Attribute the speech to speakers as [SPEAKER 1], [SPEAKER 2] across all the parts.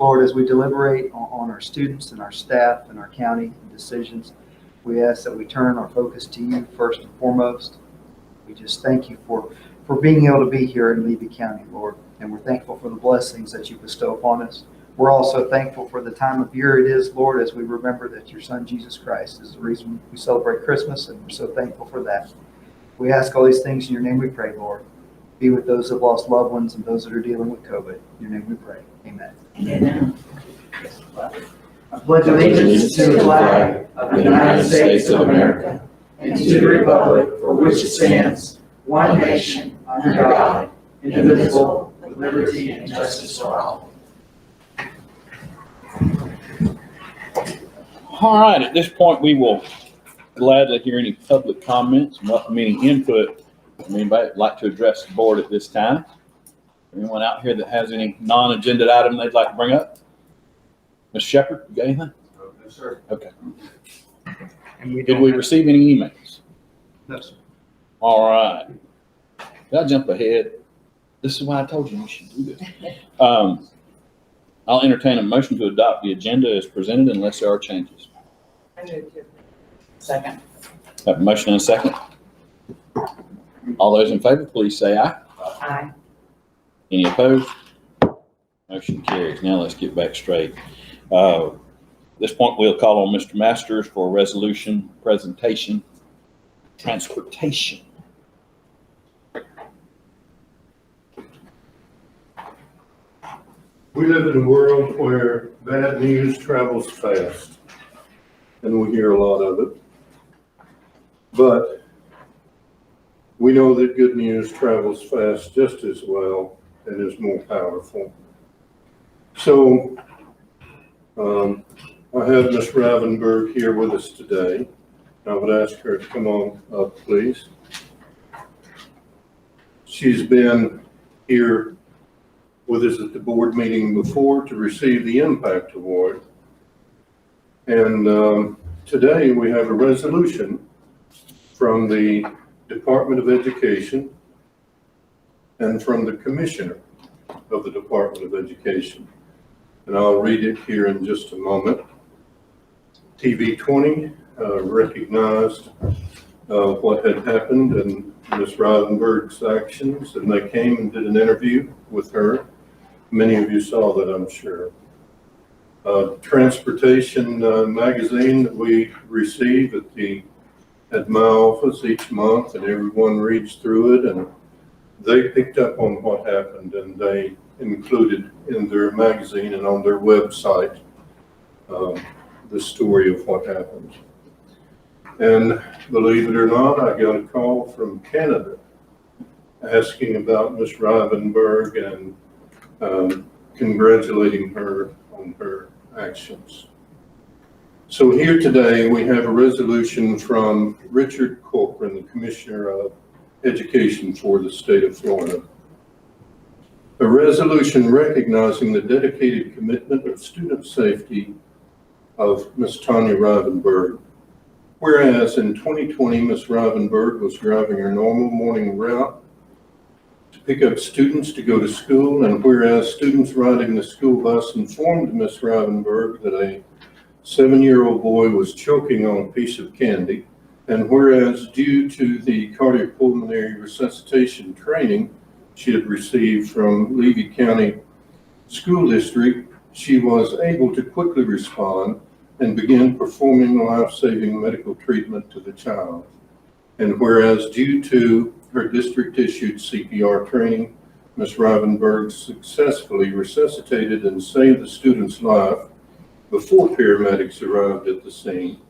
[SPEAKER 1] Lord, as we deliberate on our students and our staff and our county decisions, we ask that we turn our focus to you first and foremost. We just thank you for being able to be here in Levy County, Lord, and we're thankful for the blessings that you bestow upon us. We're also thankful for the time of year it is, Lord, as we remember that your Son, Jesus Christ, is the reason we celebrate Christmas, and we're so thankful for that. We ask all these things in your name we pray, Lord. Be with those that have lost loved ones and those that are dealing with COVID. In your name we pray. Amen.
[SPEAKER 2] Amen.
[SPEAKER 3] I pledge allegiance to the flag of the United States of America and to the republic for which it stands, one nation, under God, indivisible, with liberty and justice for all.
[SPEAKER 4] All right, at this point, we will gladly hear any public comments and welcome any input from anybody that'd like to address the board at this time. Anyone out here that has any non-agenda item they'd like to bring up? Ms. Shepherd, you got anything?
[SPEAKER 1] No, sir.
[SPEAKER 4] Okay.
[SPEAKER 1] And
[SPEAKER 4] Did we receive any emails?
[SPEAKER 1] No, sir.
[SPEAKER 4] All right. Did I jump ahead? This is why I told you should do this. I'll entertain a motion to adopt the agenda as presented unless there are changes.
[SPEAKER 2] I move to. Second.
[SPEAKER 4] Have a motion and a second. All those in favor, please say aye.
[SPEAKER 2] Aye.
[SPEAKER 4] Any opposed? Motion carries. Now let's get back straight. At this point, we'll call on Mr. Masters for a resolution presentation. Transportation.
[SPEAKER 5] We live in a world where bad news travels fast, and we hear a lot of it. But we know that good news travels fast just as well and is more powerful. So I have Ms. Ravenberg here with us today. I would ask her to come on up, please. She's been here with us at the board meeting before to receive the Impact Award. And today we have a resolution from the Department of Education and from the Commissioner of the Department of Education. And I'll read it here in just a moment. TV 20 recognized what had happened and Ms. Rivenberg's actions, and they came and did an interview with her. Many of you saw that, I'm sure. Transportation magazine that we receive at my office each month, and everyone reads through it, and they picked up on what happened, and they included in their magazine and on their website the story of what happened. And believe it or not, I got a call from Canada asking about Ms. Rivenberg and congratulating her on her actions. So here today we have a resolution from Richard Corcoran, the Commissioner of Education for the state of Florida. A resolution recognizing the dedicated commitment of student safety of Ms. Tanya Rivenberg. Whereas in 2020, Ms. Rivenberg was driving her normal morning route to pick up students to go to school, and whereas students riding the school bus informed Ms. Rivenberg that a 7-year-old boy was choking on a piece of candy, and whereas due to the cardiopulmonary resuscitation training she had received from Levy County School District, she was able to quickly respond and begin performing life-saving medical treatment to the child. And whereas due to her district-issued CPR training, Ms. Rivenberg successfully resuscitated and saved the student's life before paramedics arrived at the scene.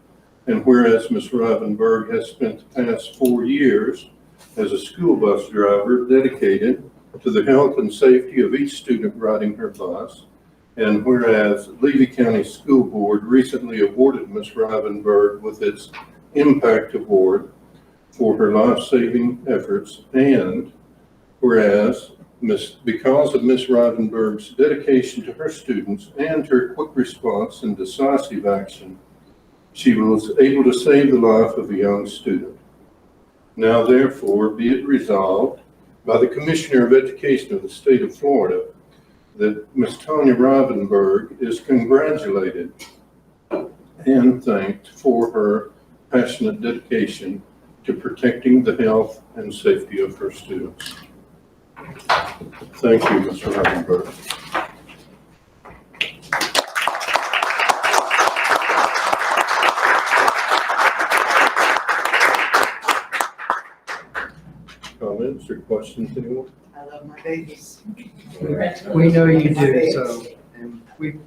[SPEAKER 5] And whereas Ms. Rivenberg has spent the past 4 years as a school bus driver dedicated to the health and safety of each student riding her bus, and whereas Levy County School Board recently awarded Ms. Rivenberg with its Impact Award for her life-saving efforts, and whereas because of Ms. Rivenberg's dedication to her students and her quick response and decisive action, she was able to save the life of a young student. Now therefore be it resolved by the Commissioner of Education of the state of Florida that Ms. Tanya Rivenberg is congratulated and thanked for her passionate dedication to protecting the health and safety of her students. Thank you, Ms. Rivenberg. Comments or questions, anyone?
[SPEAKER 2] I love my babies.
[SPEAKER 1] We know you do, so, and we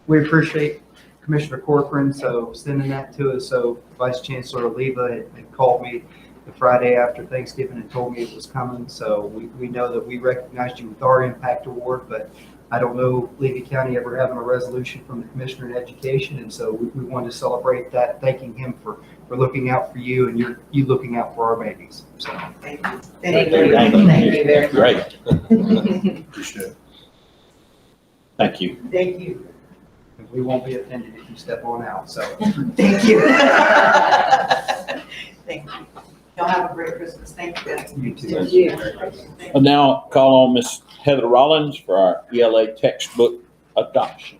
[SPEAKER 1] appreciate Commissioner Corcoran, so sending that to us. So Vice Chancellor Oliva had called me the Friday after Thanksgiving and told me it was coming. So we know that we recognized you with our impact award, but I don't know Levy County ever having a resolution from the Commissioner in Education. And so we wanted to celebrate that, thanking him for looking out for you and you looking out for our babies. So
[SPEAKER 2] Thank you.
[SPEAKER 4] Thank you.
[SPEAKER 2] Thank you very much.
[SPEAKER 4] Great.
[SPEAKER 5] Appreciate it.
[SPEAKER 4] Thank you.
[SPEAKER 2] Thank you.
[SPEAKER 1] we won't be offended if you step on out. So
[SPEAKER 2] Thank you. Thank you. Y'all have a great Christmas. Thank you.
[SPEAKER 1] you too.
[SPEAKER 2] Thank you.
[SPEAKER 4] I'll now call on Miss Heather Rollins for our ELA textbook adoption.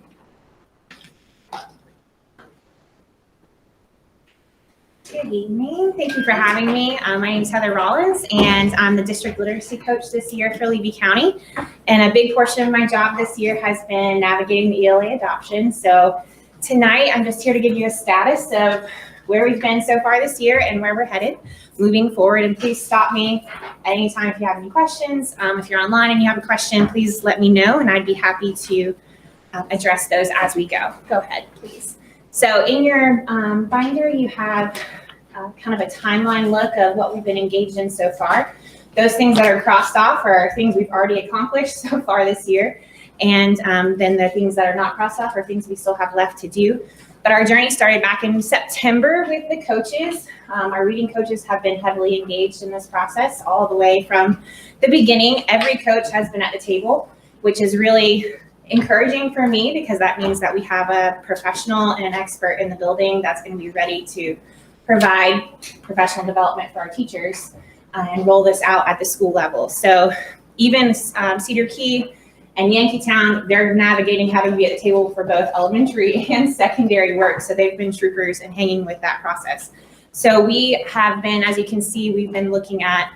[SPEAKER 6] Good evening. Thank you for having me. My name is Heather Rollins, and I'm the district literacy coach this year for Levy County. And a big portion of my job this year has been navigating the ELA adoption. So tonight, I'm just here to give you a status of where we've been so far this year and where we're headed moving forward. And please stop me at any time if you have any questions. If you're online and you have a question, please let me know, and I'd be happy to address those as we go. Go ahead, please. So in your binder, you have kind of a timeline look of what we've been engaged in so far. Those things that are crossed off are things we've already accomplished so far this year. And then the things that are not crossed off are things we still have left to do. But our journey started back in September with the coaches. Our reading coaches have been heavily engaged in this process all the way from the beginning. Every coach has been at the table, which is really encouraging for me because that means that we have a professional and an expert in the building that's going to be ready to provide professional development for our teachers and roll this out at the school level. So even Cedar Key and Yankeetown, they're navigating having to be at the table for both elementary and secondary work. So they've been troopers and hanging with that process. So we have been, as you can see, we've been looking at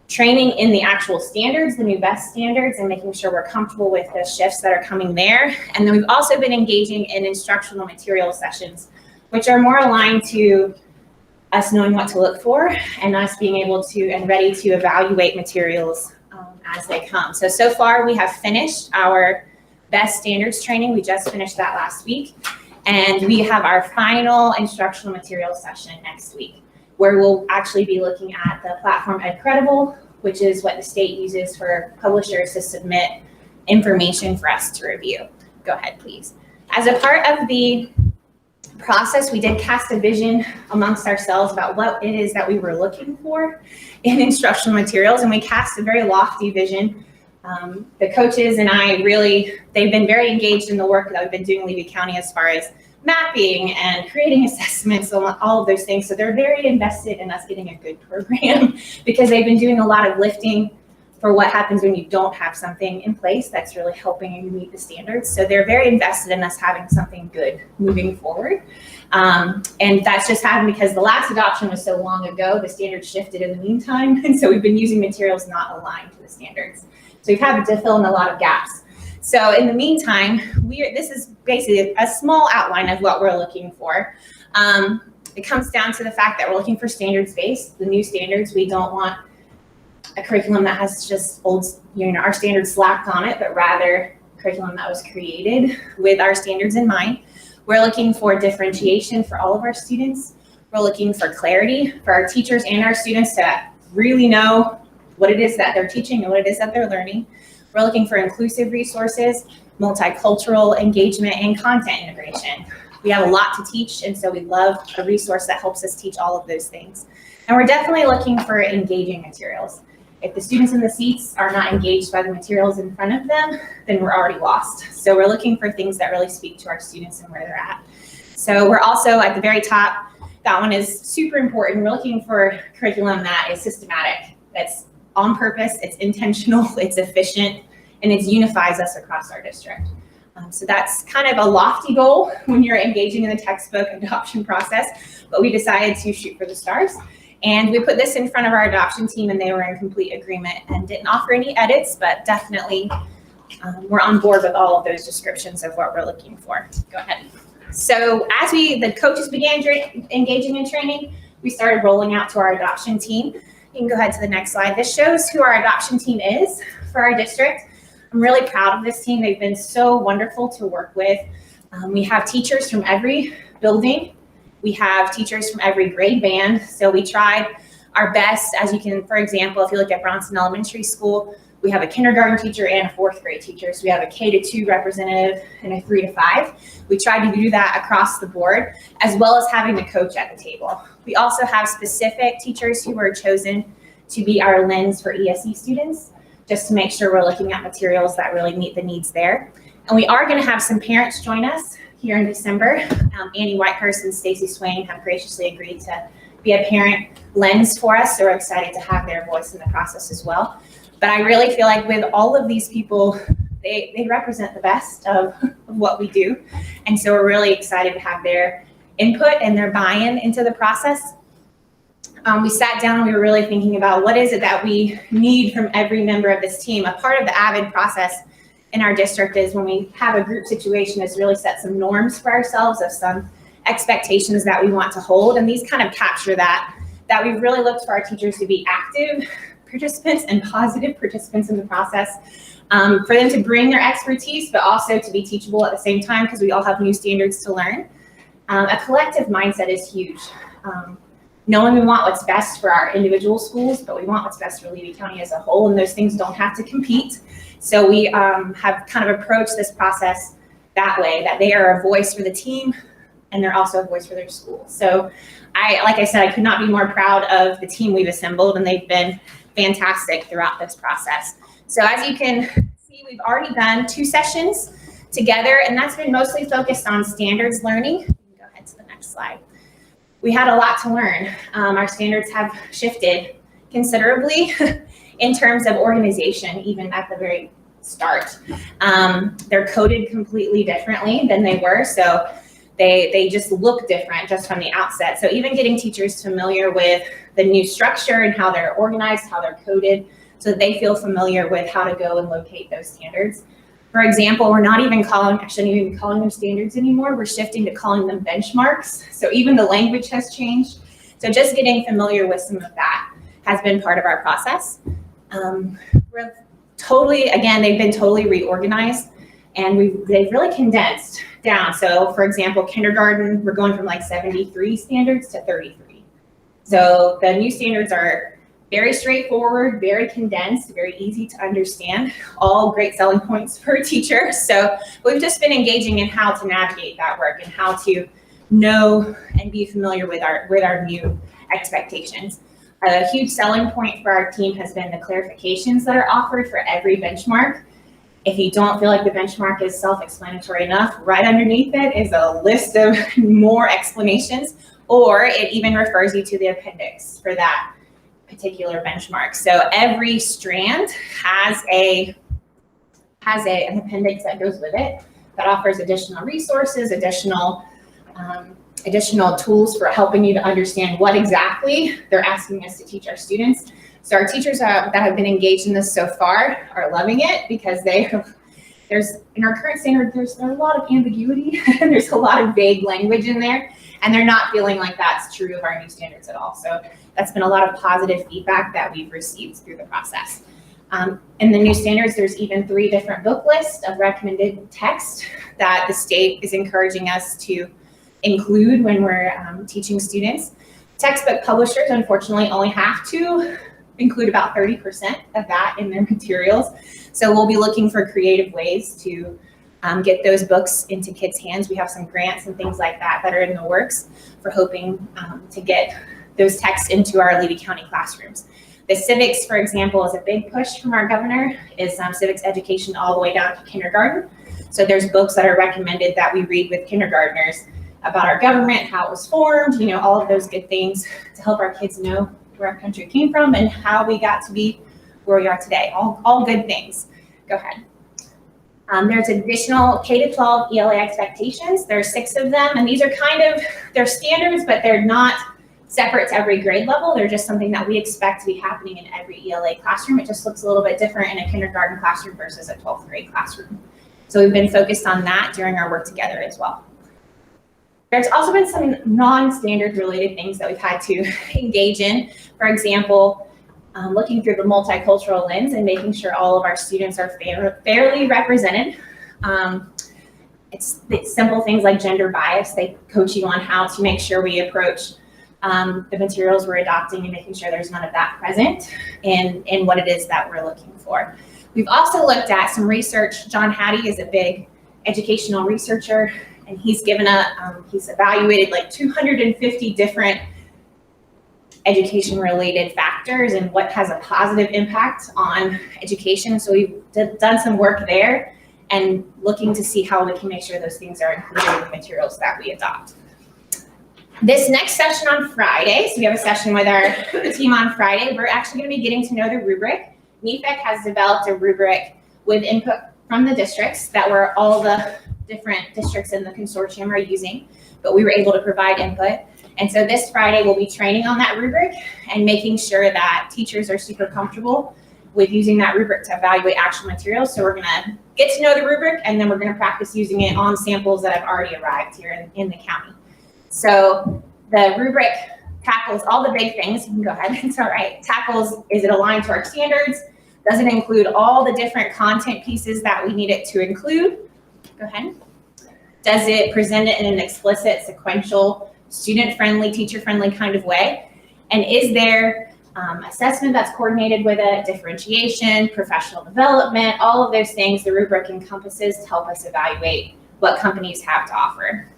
[SPEAKER 6] training in the actual standards, the new best standards, and making sure we're comfortable with the shifts that are coming there. And then we've also been engaging in instructional material sessions, which are more aligned to us knowing what to look for and us being able to and ready to evaluate materials as they come. So far we have finished our best standards training. We just finished that last week. And we have our final instructional material session next week, where we'll actually be looking at the platform EdCredible, which is what the state uses for publishers to submit information for us to review. Go ahead, please. As a part of the process, we did cast a vision amongst ourselves about what it is that we were looking for in instructional materials, and we cast a very lofty vision. The coaches and I they've been very engaged in the work that we've been doing in Levy County as far as mapping and creating assessments, all of those things. So they're very invested in us getting a good program because they've been doing a lot of lifting for what happens when you don't have something in place that's really helping you meet the standards. So they're very invested in us having something good moving forward. And that's just happened because the last adoption was so long ago, the standards shifted in the meantime. And so we've been using materials not aligned to the standards. So we've had to fill in a lot of gaps. So in the meantime, this is basically a small outline of what we're looking for. It comes down to the fact that we're looking for standards-based, the new standards. We don't want a curriculum that has just old, our standards slapped on it, but rather curriculum that was created with our standards in mind. We're looking for differentiation for all of our students. We're looking for clarity for our teachers and our students to really know what it is that they're teaching and what it is that they're learning. We're looking for inclusive resources, multicultural engagement, and content integration. We have a lot to teach, and so we love a resource that helps us teach all of those things. And we're definitely looking for engaging materials. If the students in the seats are not engaged by the materials in front of them, then we're already lost. So we're looking for things that really speak to our students and where they're at. So we're also at the very top, that one is super important. We're looking for curriculum that is systematic, that's on purpose, it's intentional, it's efficient, and it unifies us across our district. So that's kind of a lofty goal when you're engaging in the textbook adoption process, but we decided to shoot for the stars. And we put this in front of our adoption team, and they were in complete agreement and didn't offer any edits, but definitely we're on board with all of those descriptions of what we're looking for. Go ahead. So as the coaches began engaging in training, we started rolling out to our adoption team. You can go ahead to the next slide. This shows who our adoption team is for our district. I'm really proud of this team. They've been so wonderful to work with. We have teachers from every building. We have teachers from every grade band. So we tried our best, as you can, for example, if you look at Bronson Elementary School, we have a kindergarten teacher and a 4th grade teacher. So we have a K-2 representative and a 3-5. We tried to do that across the board, as well as having the coach at the table. We also have specific teachers who were chosen to be our lens for ESE students, just to make sure we're looking at materials that really meet the needs there. And we are going to have some parents join us here in December. Annie Whitehurst and Stacy Swain have graciously agreed to be a parent lens for us, so we're excited to have their voice in the process as well. But I really feel like with all of these people, they represent the best of what we do. And so we're really excited to have their input and their buy-in into the process. We sat down and we were really thinking about what is it that we need from every member of this team. A part of the AVID process in our district is when we have a group situation is really set some norms for ourselves of some expectations that we want to hold. And these kind of capture that we've really looked for our teachers to be active participants and positive participants in the process, for them to bring their expertise, but also to be teachable at the same time because we all have new standards to learn. A collective mindset is huge. Knowing we want what's best for our individual schools, but we want what's best for Levy County as a whole, and those things don't have to compete. So we have kind of approached this process that way, that they are a voice for the team, and they're also a voice for their school. So like I said, I could not be more proud of the team we've assembled, and they've been fantastic throughout this process. So as you can see, we've already done 2 sessions together, and that's been mostly focused on standards learning. You can go ahead to the next slide. We had a lot to learn. Our standards have shifted considerably in terms of organization, even at the very start. They're coded completely differently than they were, so they just look different just from the outset. So even getting teachers familiar with the new structure and how they're organized, how they're coded, so that they feel familiar with how to go and locate those standards. For example, we're not even calling them standards anymore. We're shifting to calling them benchmarks. So even the language has changed. So just getting familiar with some of that has been part of our process. We're totally, again, they've been totally reorganized, and they've really condensed down. So for example, kindergarten, we're going from like 73 standards to 33. So the new standards are very straightforward, very condensed, very easy to understand, all great selling points for a teacher. So we've just been engaging in how to navigate that work and how to know and be familiar with our new expectations. A huge selling point for our team has been the clarifications that are offered for every benchmark. If you don't feel like the benchmark is self-explanatory enough, right underneath it is a list of more explanations, or it even refers you to the appendix for that particular benchmark. So every strand has an appendix that goes with it that offers additional resources, additional tools for helping you to understand what exactly they're asking us to teach our students. So our teachers that have been engaged in this so far are loving it, because in our current standard, there's a lot of ambiguity and there's a lot of vague language in there, and they're not feeling like that's true of our new standards at all. So that's been a lot of positive feedback that we've received through the process. In the new standards, there's even 3 different book lists of recommended text that the state is encouraging us to include when we're teaching students. Textbook publishers, unfortunately, only have to include about 30% of that in their materials. So we'll be looking for creative ways to get those books into kids' hands. We have some grants and things like that that are in the works for hoping to get those texts into our Levy County classrooms. The civics, for example, is a big push from our governor, is civics education all the way down to kindergarten. So there's books that are recommended that we read with kindergartners about our government, how it was formed, all of those good things to help our kids know where our country came from and how we got to be where we are today. All good things. Go ahead. There's additional K-12 ELA expectations. There are 6 of them, and these are they're standards, but they're not separate to every grade level. They're just something that we expect to be happening in every ELA classroom. It just looks a little bit different in a kindergarten classroom versus a 12th grade classroom. So we've been focused on that during our work together as well. There's also been some non-standard related things that we've had to engage in. For example, looking through the multicultural lens and making sure all of our students are fairly represented. It's simple things like gender bias. They coach you on how to make sure we approach the materials we're adopting and making sure there's none of that present in what it is that we're looking for. We've also looked at some research. John Hattie is a big educational researcher, and he's he's evaluated like 250 different education-related factors and what has a positive impact on education. So we've done some work there and looking to see how we can make sure those things are included in the materials that we adopt. This next session on Friday, so we have a session with our team on Friday, we're actually going to be getting to know the rubric. NEFEC has developed a rubric with input from the districts that were all the different districts in the consortium are using, but we were able to provide input. And so this Friday, we'll be training on that rubric and making sure that teachers are super comfortable with using that rubric to evaluate actual materials. So we're gonna get to know the rubric, and then we're gonna practice using it on samples that have already arrived here in the county. So the rubric tackles all the big things. You can go ahead, it's all right. Tackles, is it aligned to our standards? Does it include all the different content pieces that we need it to include? Go ahead. Does it present it in an explicit, sequential, student-friendly, teacher-friendly kind of way? And is there assessment that's coordinated with it, differentiation, professional development, all of those things the rubric encompasses to help us evaluate what companies have to offer.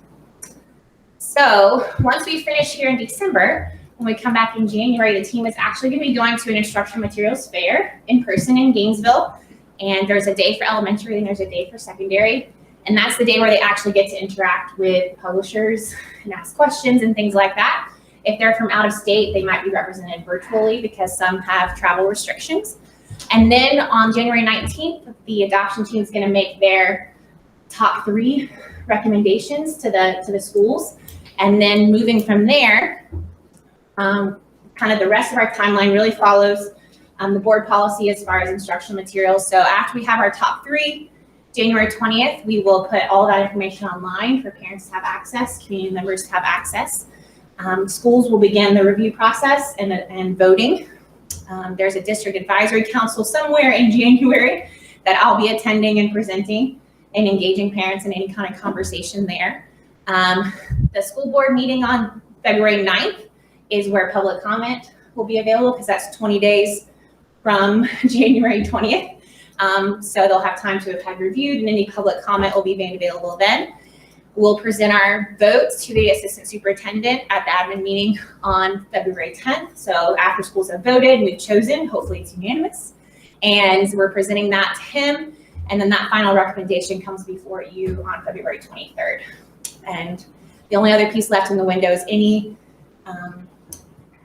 [SPEAKER 6] So once we finish here in December, when we come back in January, the team is actually going to be going to an instructional materials fair in person in Gainesville. And there's a day for elementary and there's a day for secondary. And that's the day where they actually get to interact with publishers and ask questions and things like that. If they're from out of state, they might be represented virtually because some have travel restrictions. And then on January 19th, the adoption team is going to make their top 3 recommendations to the schools. And then moving from there, kind of the rest of our timeline really follows the board policy as far as instructional materials. So after we have our top 3, January 20th, we will put all that information online for parents to have access, community members to have access. Schools will begin the review process and voting. There's a district advisory council somewhere in January that I'll be attending and presenting and engaging parents in any kind of conversation there. The school board meeting on February 9th is where public comment will be available because that's 20 days from January 20th. So they'll have time to have had reviewed and any public comment will be made available then. We'll present our votes to the assistant superintendent at the admin meeting on February 10th. So after schools have voted, we've chosen, hopefully it's unanimous, and we're presenting that to him. And then that final recommendation comes before you on February 23rd. And the only other piece left in the window is any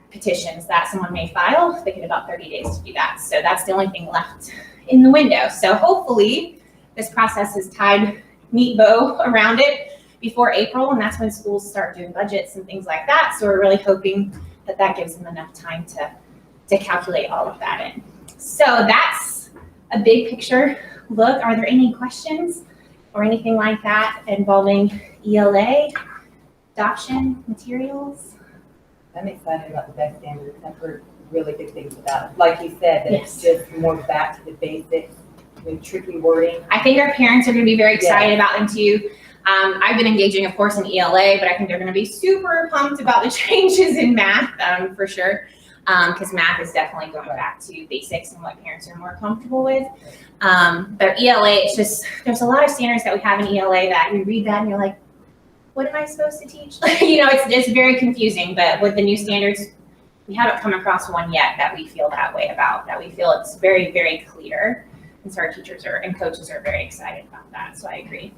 [SPEAKER 6] petitions that someone may file. They get about 30 days to do that. So that's the only thing left in the window. So hopefully this process is tied neat bow around it before April, and that's when schools start doing budgets and things like that. So we're really hoping that that gives them enough time to calculate all of that in. So that's a big picture look. Are there any questions or anything like that involving ELA, adoption, materials?
[SPEAKER 2] I'm excited about the best standards. I've heard really good things about it. Like you said, that
[SPEAKER 6] Yes.
[SPEAKER 2] it's just more back to the basics with tricky wording.
[SPEAKER 6] I think our parents are going to be very excited about them too. I've been engaging, of course, in ELA, but I think they're going to be super pumped about the changes in math for sure, because math is definitely going back to basics and what parents are more comfortable with. But ELA, it's just, there's a lot of standards that we have in ELA that you read that and you're like, what am I supposed to teach? You know, it's very confusing, but with the new standards, we haven't come across one yet that we feel that way about, that we feel it's very, very clear. And so our teachers and coaches are very excited about that, so I agree.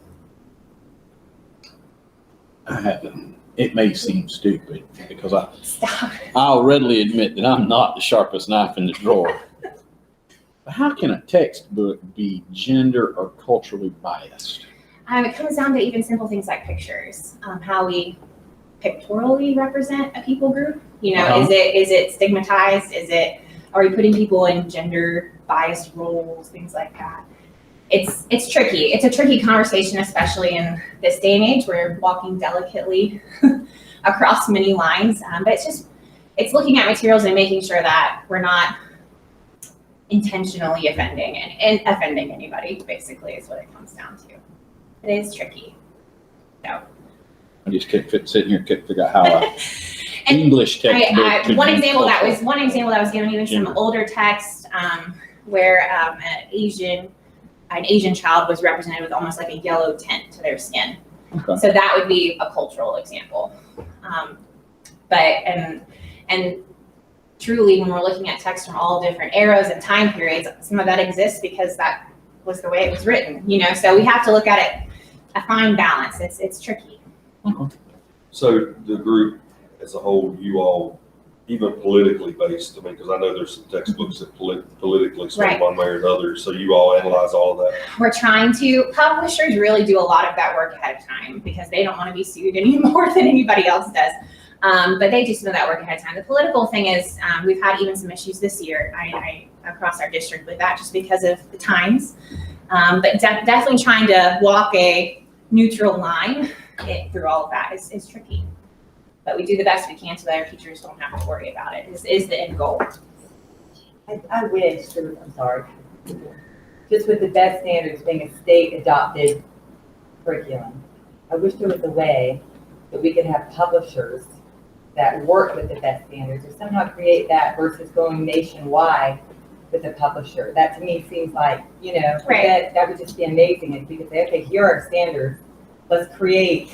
[SPEAKER 4] It may seem stupid because
[SPEAKER 6] Stop.
[SPEAKER 4] I'll readily admit that I'm not the sharpest knife in the drawer. How can a textbook be gender or culturally biased?
[SPEAKER 6] It comes down to even simple things like pictures, how we pictorially represent a people group. You know,
[SPEAKER 4] Uh-huh.
[SPEAKER 6] is it stigmatized? Are we putting people in gender biased roles, things like that? It's tricky. It's a tricky conversation, especially in this day and age. We're walking delicately across many lines, but it's looking at materials and making sure that we're not intentionally offending and offending anybody, basically, is what it comes down to. It is tricky.
[SPEAKER 4] I just sitting here, can't figure out how an
[SPEAKER 6] And
[SPEAKER 4] English textbook could
[SPEAKER 6] one
[SPEAKER 4] be
[SPEAKER 6] example that
[SPEAKER 4] cultural.
[SPEAKER 6] was given, even some
[SPEAKER 4] Gender.
[SPEAKER 6] older text, where an Asian child was represented with almost like a yellow tint to their skin.
[SPEAKER 4] Okay.
[SPEAKER 6] So that would be a cultural example. And truly, when we're looking at text from all different eras and time periods, some of that exists because that was the way it was written, you know? So we have to look at it, a fine balance. It's tricky.
[SPEAKER 3] So the group as a whole, you all, even politically based, I mean, because I know there's some textbooks that politically swing
[SPEAKER 6] Right.
[SPEAKER 3] one way or another, so you all analyze all of that?
[SPEAKER 6] We're trying to, publishers really do a lot of that work ahead of time because they don't want to be sued any more than anybody else does. But they do some of that work ahead of time. The political thing is, we've had even some issues this year across our district with that just because of the times. But definitely trying to walk a neutral line through all of that is tricky. But we do the best we can so that our teachers don't have to worry about it, is the end goal.
[SPEAKER 2] I wish, I'm sorry, just with the best standards being a state adopted curriculum, I wish there was a way that we could have publishers that work with the best standards or somehow create that versus going nationwide with a publisher. That to me seems like, you know,
[SPEAKER 6] Right.
[SPEAKER 2] that would just be amazing if we could say, okay, here are our standards, let's create.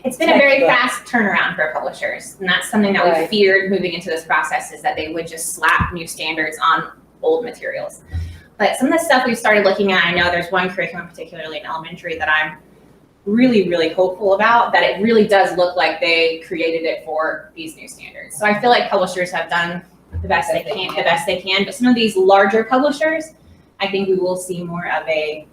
[SPEAKER 6] It's been a very fast turnaround for publishers, and that's something that we
[SPEAKER 2] Right.
[SPEAKER 6] feared moving into this process, is that they would just slap new standards on old materials. But some of the stuff we've started looking at, I know there's one curriculum, particularly in elementary, that I'm really, really hopeful about, that it really does look like they created it for these new standards. So I feel like publishers have done the best they can, but some of these larger publishers, I think we will see more of a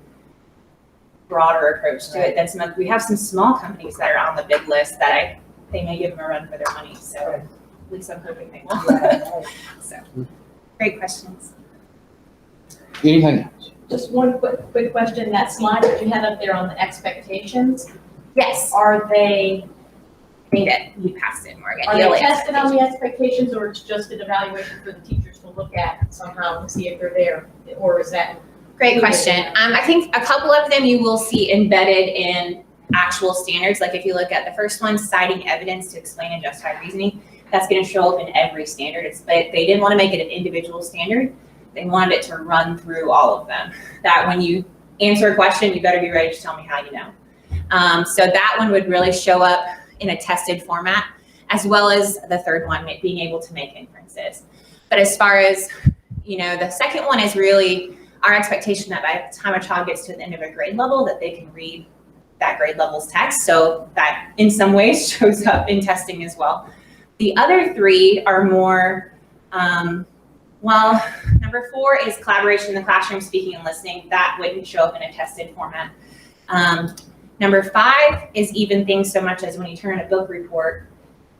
[SPEAKER 6] broader approach to it than we have some small companies that are on the big list that they may give them a run for their money. So at least I'm hoping they will. So great questions.
[SPEAKER 4] Anything else?
[SPEAKER 7] Just one quick question. That slide that you had up there on the expectations,
[SPEAKER 6] Yes,
[SPEAKER 7] are they
[SPEAKER 6] you passed it, Morgan.
[SPEAKER 7] Are they
[SPEAKER 6] ELA
[SPEAKER 7] tested on the
[SPEAKER 6] expectations.
[SPEAKER 7] expectations, or it's just an evaluation for the teachers to look at somehow and see if they're there? Or is that?
[SPEAKER 6] Great question. I think a couple of them you will see embedded in actual standards. Like if you look at the first one, citing evidence to explain and justify reasoning, that's going to show up in every standard. But they didn't want to make it an individual standard. They wanted it to run through all of them. That when you answer a question, you better be ready to tell me how you know. So that one would really show up in a tested format, as well as the third one, being able to make inferences. But as far as, the second one is really our expectation that by the time a child gets to the end of a grade level, that they can read that grade level's text. So that in some ways shows up in testing as well. The other three are more, number 4 is collaboration in the classroom, speaking and listening. That wouldn't show up in a tested format. Number 5 is even things so much as when you turn a book report,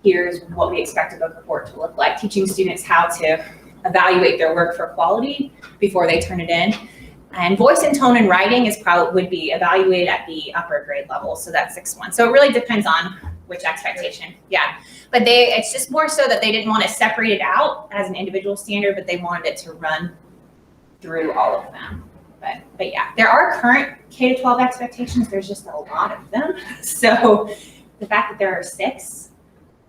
[SPEAKER 6] here's what we expect a book report to look like, teaching students how to evaluate their work for quality before they turn it in. And voice and tone and writing would be evaluated at the upper grade level. So that's 6-1. So it really depends on which expectation. Yeah. But it's just more so that they didn't want to separate it out as an individual standard, but they wanted it to run through all of them. But yeah, there are current K-12 expectations. There's just a lot of them. So the fact that there are 6,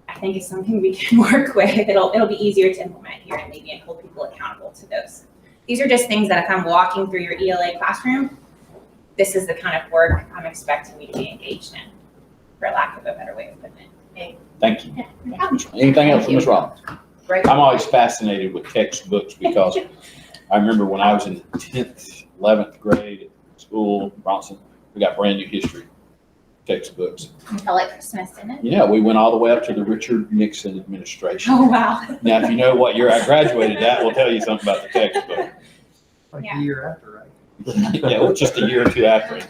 [SPEAKER 6] I think is something we can work with. It'll be easier to implement here and maybe hold people accountable to those. These are just things that if I'm walking through your ELA classroom, this is the kind of work I'm expecting you to be engaged in, for lack of a better way of putting it.
[SPEAKER 4] Thank you.
[SPEAKER 6] Yeah.
[SPEAKER 4] Anything else from Ms. Rollins?
[SPEAKER 2] Great.
[SPEAKER 4] I'm always fascinated with textbooks because I remember when I was in 10th, 11th grade at school, Bronson, we got brand new history textbooks.
[SPEAKER 6] It felt like Christmas, didn't it?
[SPEAKER 4] Yeah, we went all the way up to the Richard Nixon administration.
[SPEAKER 6] Oh, wow.
[SPEAKER 4] Now, if you know what year I graduated, that will tell you something about the textbook.
[SPEAKER 1] Like
[SPEAKER 6] Yeah.
[SPEAKER 1] a year after, right?
[SPEAKER 4] Yeah, well, just a year or two after.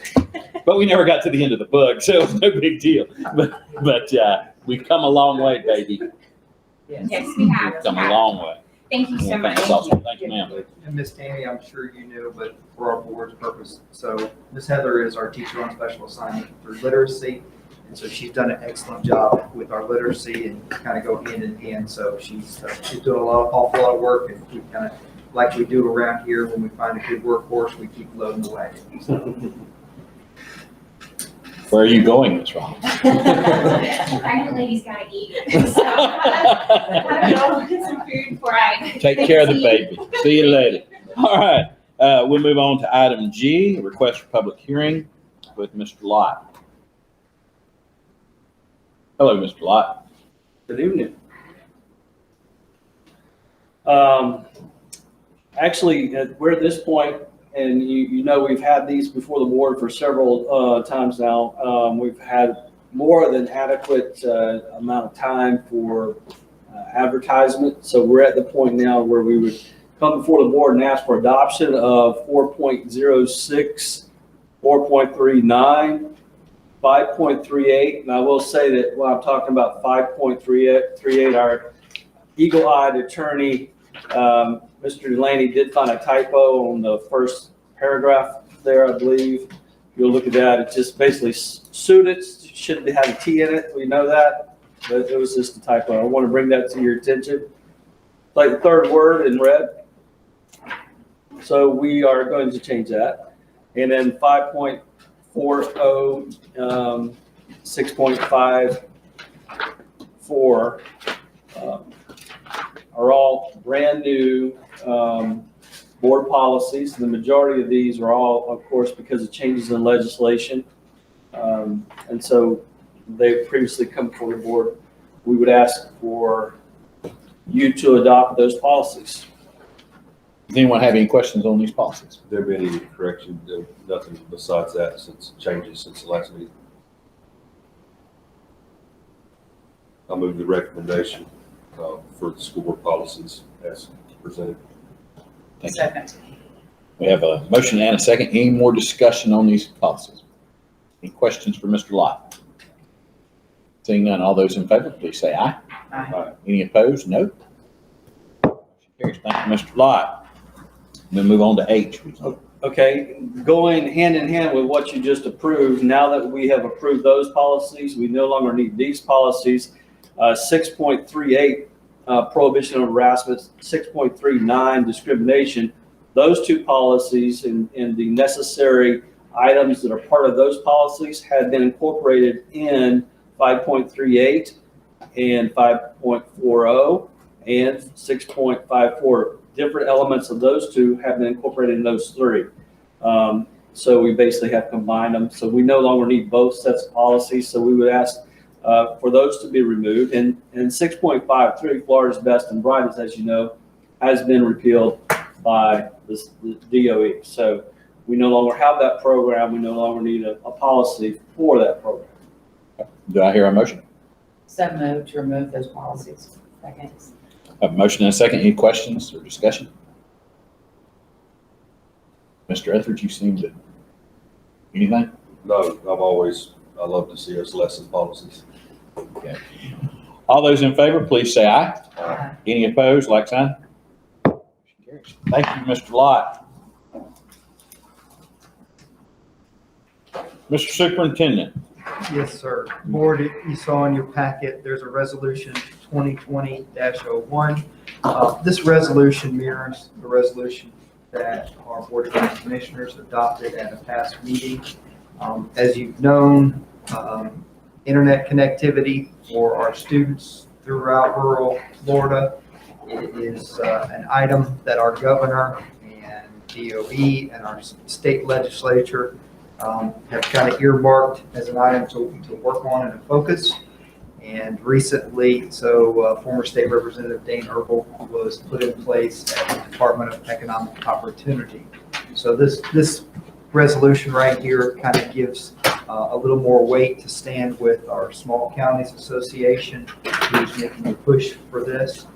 [SPEAKER 4] But we never got to the end of the book, so it was no big deal. But we've come a long way, baby.
[SPEAKER 6] Yes, we have.
[SPEAKER 4] Come a long way.
[SPEAKER 6] Thank you so
[SPEAKER 4] Yeah,
[SPEAKER 6] much.
[SPEAKER 4] thanks, Austin. Thank you, ma'am.
[SPEAKER 1] And Miss Tammy, I'm sure you knew, but for our board's purpose, so Miss Heather is our teacher on special assignment through literacy. And so she's done an excellent job with our literacy and kind of go hand in hand. So she's doing awful lot of work, and we kind of, like we do around here, when we find a good workforce, we keep loading the wagon.
[SPEAKER 4] Where are you going, Ms. Rollins?
[SPEAKER 6] Pregnant ladies gotta eat. So I'm gonna go get some food before I.
[SPEAKER 4] Take care of the baby. See you later. All right, we'll move on to item G, request for public hearing with Mr. Lott. Hello, Mr. Lott.
[SPEAKER 8] Good evening. Actually, we're at this point, and you know we've had these before the board for several times now. We've had more than adequate amount of time for advertisement. So we're at the point now where we would come before the board and ask for adoption of 4.06, 4.39, 5.38, and I will say that when I'm talking about 5.38, our eagle-eyed attorney, Mr. Delaney, did find a typo on the first paragraph there, I believe. If you'll look at that, it just basically suited, shouldn't have a T in it, we know that, but it was just a typo. I want to bring that to your attention. Like the third word in red. So we are going to change that. And then 5.40, 6.54 are all brand new board policies. The majority of these are all, of course, because of changes in legislation. And so they've previously come before the board. We would ask for you to adopt those policies.
[SPEAKER 4] Does anyone have any questions on these policies?
[SPEAKER 9] There been any correction? Nothing besides that since changes since the last meeting. I'll move the recommendation for the school board policies as presented.
[SPEAKER 4] Thank you. We have a motion and a second. Any more discussion on these policies? Any questions for Mr. Lott? Seeing none, all those in favor, please say aye.
[SPEAKER 9] Aye.
[SPEAKER 4] Any opposed? No. Motion carries. Thank you, Mr. Lott. We'll move on to H.
[SPEAKER 8] Okay, going hand in hand with what you just approved, now that we have approved those policies, we no longer need these policies. 6.38, prohibition of harassment, 6.39, discrimination. Those two policies and the necessary items that are part of those policies have been incorporated in 5.38 and 5.40 and 6.54. Different elements of those two have been incorporated in those three. So we basically have combined them. So we no longer need both sets of policies. So we would ask for those to be removed. And 6.53, Florida's Best and Brightest, as you know, has been repealed by the DOE. So we no longer have that program. We no longer need a policy for that program.
[SPEAKER 4] Do I hear a motion?
[SPEAKER 2] So moved to remove those policies. Second.
[SPEAKER 4] A motion and a second. Any questions or discussion? Mr. Etheridge, you seem to, anything?
[SPEAKER 9] No, I love to see us lessen policies.
[SPEAKER 4] Okay. All those in favor, please say aye.
[SPEAKER 2] Aye.
[SPEAKER 4] Any opposed, like sign? Thank you, Mr. Lott. Mr. Superintendent.
[SPEAKER 1] Yes, sir. Board, you saw in your packet, there's a resolution 2020-01. This resolution mirrors the resolution that our Board of County Commissioners adopted at a past meeting. As you've known, internet connectivity for our students throughout rural Florida is an item that our governor and DOE and our state legislature have kind of earmarked as an item to work on and to focus. And recently, former State Representative Dane Herbal was put in place at the Department of Economic Opportunity. So this resolution right here kind of gives a little more weight to stand with our Small Counties Association, who's making a push for this.